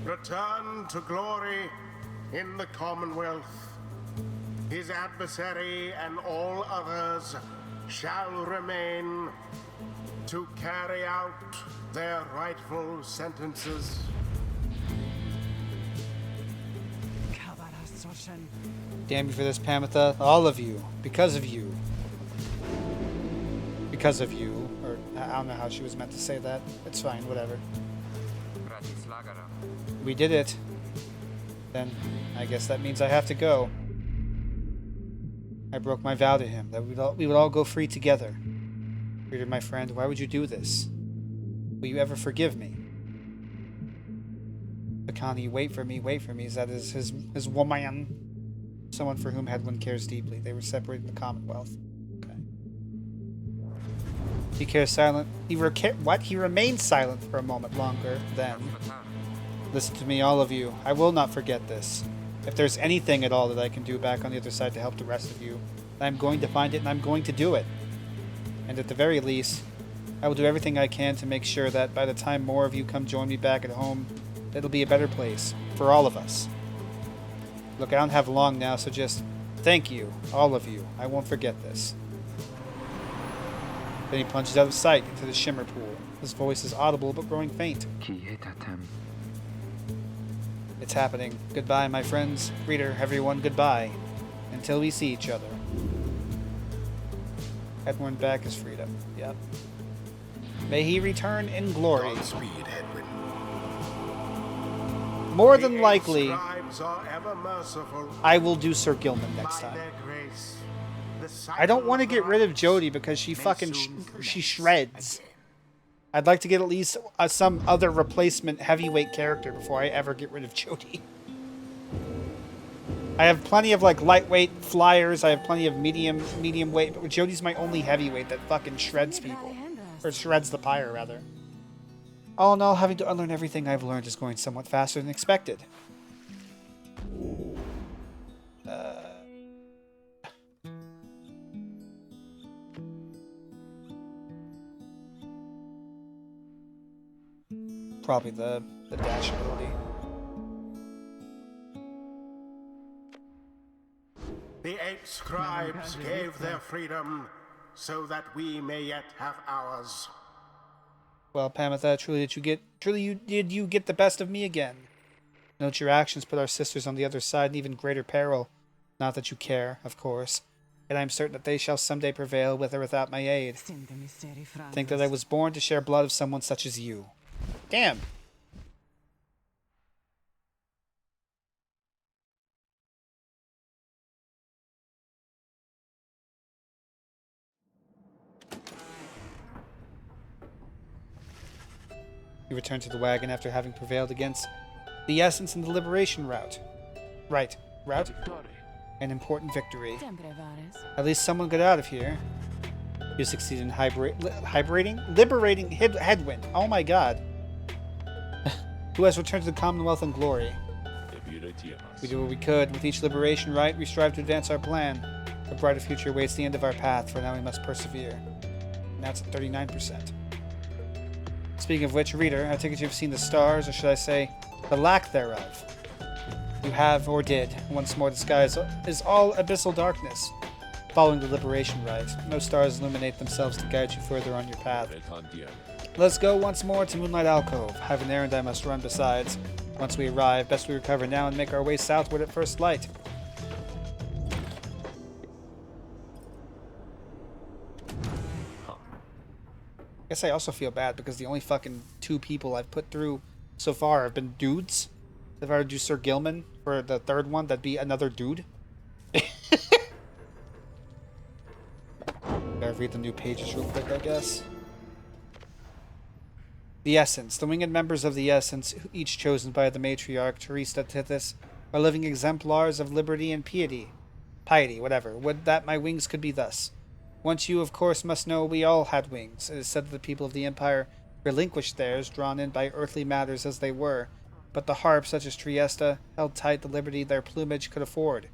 return to glory in the Commonwealth. His adversary and all others shall remain to carry out their rightful sentences. Damn you for this, Pamitha. All of you. Because of you. Because of you. Or, I don't know how she was meant to say that. It's fine, whatever. We did it. Then, I guess that means I have to go. I broke my vow to him, that we would all go free together. Reader, my friend, why would you do this? Will you ever forgive me? Akani, wait for me. Is that his woman? Someone for whom Headwind cares deeply. They were separated in the Commonwealth. Okay. He cares silent. What? He remained silent for a moment longer. Then, listen to me, all of you. I will not forget this. If there's anything at all that I can do back on the other side to help the rest of you, I'm going to find it and I'm going to do it. And at the very least, I will do everything I can to make sure that by the time more of you come join me back at home, it'll be a better place for all of us. Look, I don't have long now, so just thank you, all of you. I won't forget this. Then he plunges out of sight into the shimmer pool. His voice is audible but growing faint. It's happening. Goodbye, my friends. Reader, everyone, goodbye. Until we see each other. Edwin back is freedom. Yep. May he return in glory. Godspeed, Edwin. More The than eight likely, scribes are ever merciful. I will do Sir Gilman next By time. their grace, the I don't want to cycle get rid of rights Jodie because she may fucking soon she commence shreds. again. I'd like to get at least some other replacement heavyweight character before I ever get rid of Jodie. I have plenty of like lightweight flyers. I have plenty of medium weight, but Jodie's my only heavyweight that fucking shreds people, or shreds the pyre rather. All in all, having to unlearn everything I've learned is going somewhat faster than expected. Probably the dash ability. The eight scribes gave their freedom so that we may yet have ours. Well, Pamitha, did you get the best of me again? Note your actions put our sisters on the other side in even greater peril. Not that you care, of course. Yet I am certain that they shall someday prevail with or without my aid. Think that I was born to share blood of someone such as you. Damn. You return to the wagon after having prevailed against the Essence in the liberation route. Right. Route? An important victory. At least someone got out of here. You succeeded in liberating Headwind. Oh my god. Who has returned to the Commonwealth in glory. We did what we could. With each liberation rite, we strive to advance our plan. A brighter future awaits the end of our path. For now, we must persevere. And that's at 39%. Speaking of which, reader, I take it you've seen the stars, or should I say, the lack thereof. You have, or did. Once more, the sky is all abyssal darkness. Following the liberation rite, no stars illuminate themselves to guide you further on your path. Let's go once more to Moonlight Alcove. I have an errand I must run besides. Once we arrive, best we recover now and make our way southward at first light. Guess I also feel bad because the only fucking 2 people I've put through so far have been dudes. If I were to do Sir Gilman for the 3rd one, that'd be another dude. Gotta read the new pages real quick, I guess. The Essence. The winged members of the Essence, each chosen by the matriarch Teresa Tithys, are living exemplars of liberty and piety. Whatever. Would that my wings could be thus. Once you, of course, must know we all had wings. It is said that the people of the Empire relinquished theirs, drawn in by earthly matters as they were, but the harp, such as Triesta, held tight the liberty their plumage could afford.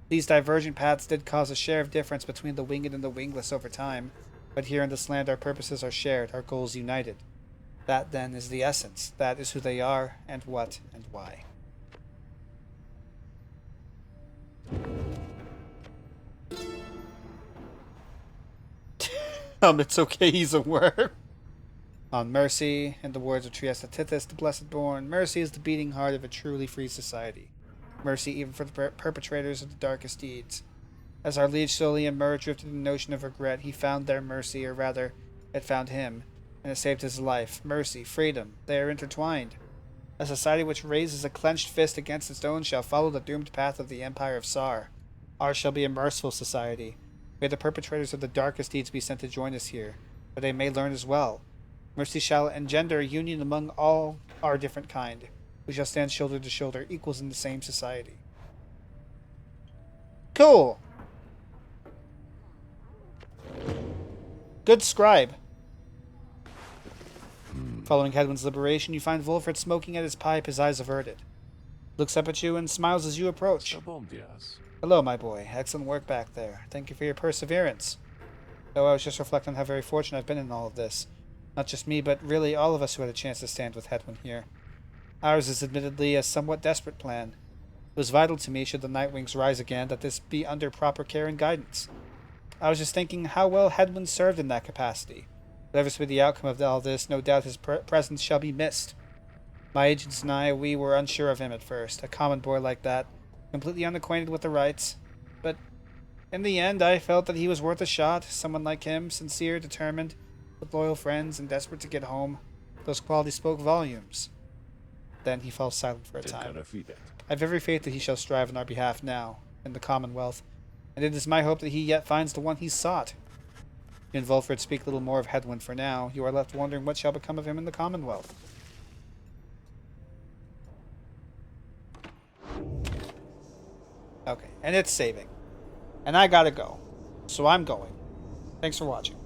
These divergent paths did cause a share of difference between the winged and the wingless over time, but here in this land our purposes are shared, our goals united. That, then, is the Essence. That is who they are, and what, and why. It's okay, he's a worm. On Mercy, in the words of Triesta Tithys, the Blessed Born, mercy is the beating heart of a truly free society. Mercy even for the perpetrators of the darkest deeds. As our liege slowly emerged, drifted in the notion of regret, he found their mercy, or rather, it found him, and it saved his life. Mercy, freedom, they are intertwined. A society which raises a clenched fist against its own shall follow the doomed path of the Empire of Sar. Ours shall be a merciful society. May the perpetrators of the darkest deeds be sent to join us here, that they may learn as well. Mercy shall engender union among all our different kind. We shall stand shoulder to shoulder, equals in the same society. Cool! Good scribe. Following Hedwin's liberation, you find Wolfred smoking at his pipe, his eyes averted. Looks up at you and smiles as you approach. Hello, my boy. Excellent work back there. Thank you for your perseverance. Though I was just reflecting on how very fortunate I've been in all of this. Not just me, but really all of us who had a chance to stand with Hedwin here. Ours is admittedly a somewhat desperate plan. It was vital to me, should the Nightwings rise again, that this be under proper care and guidance. I was just thinking how well Hedwyn served in that capacity. Whatever's be the outcome of all this, no doubt his presence shall be missed. My agents and I, we were unsure of him at first. A common boy like that, completely unacquainted with the rights. But in the end, I felt that he was worth a shot. Someone like him, sincere, determined, with loyal friends, and desperate to get home. Those qualities spoke volumes. Then he fell silent for a time. I have every faith that he shall strive on our behalf now, in the Commonwealth, and it is my hope that he yet finds the one he sought. You and Volfred speak little more of Hedwyn for now. You are left wondering what shall become of him in the Commonwealth. Okay, and it's saving. And I gotta go. So I'm going. Thanks for watching.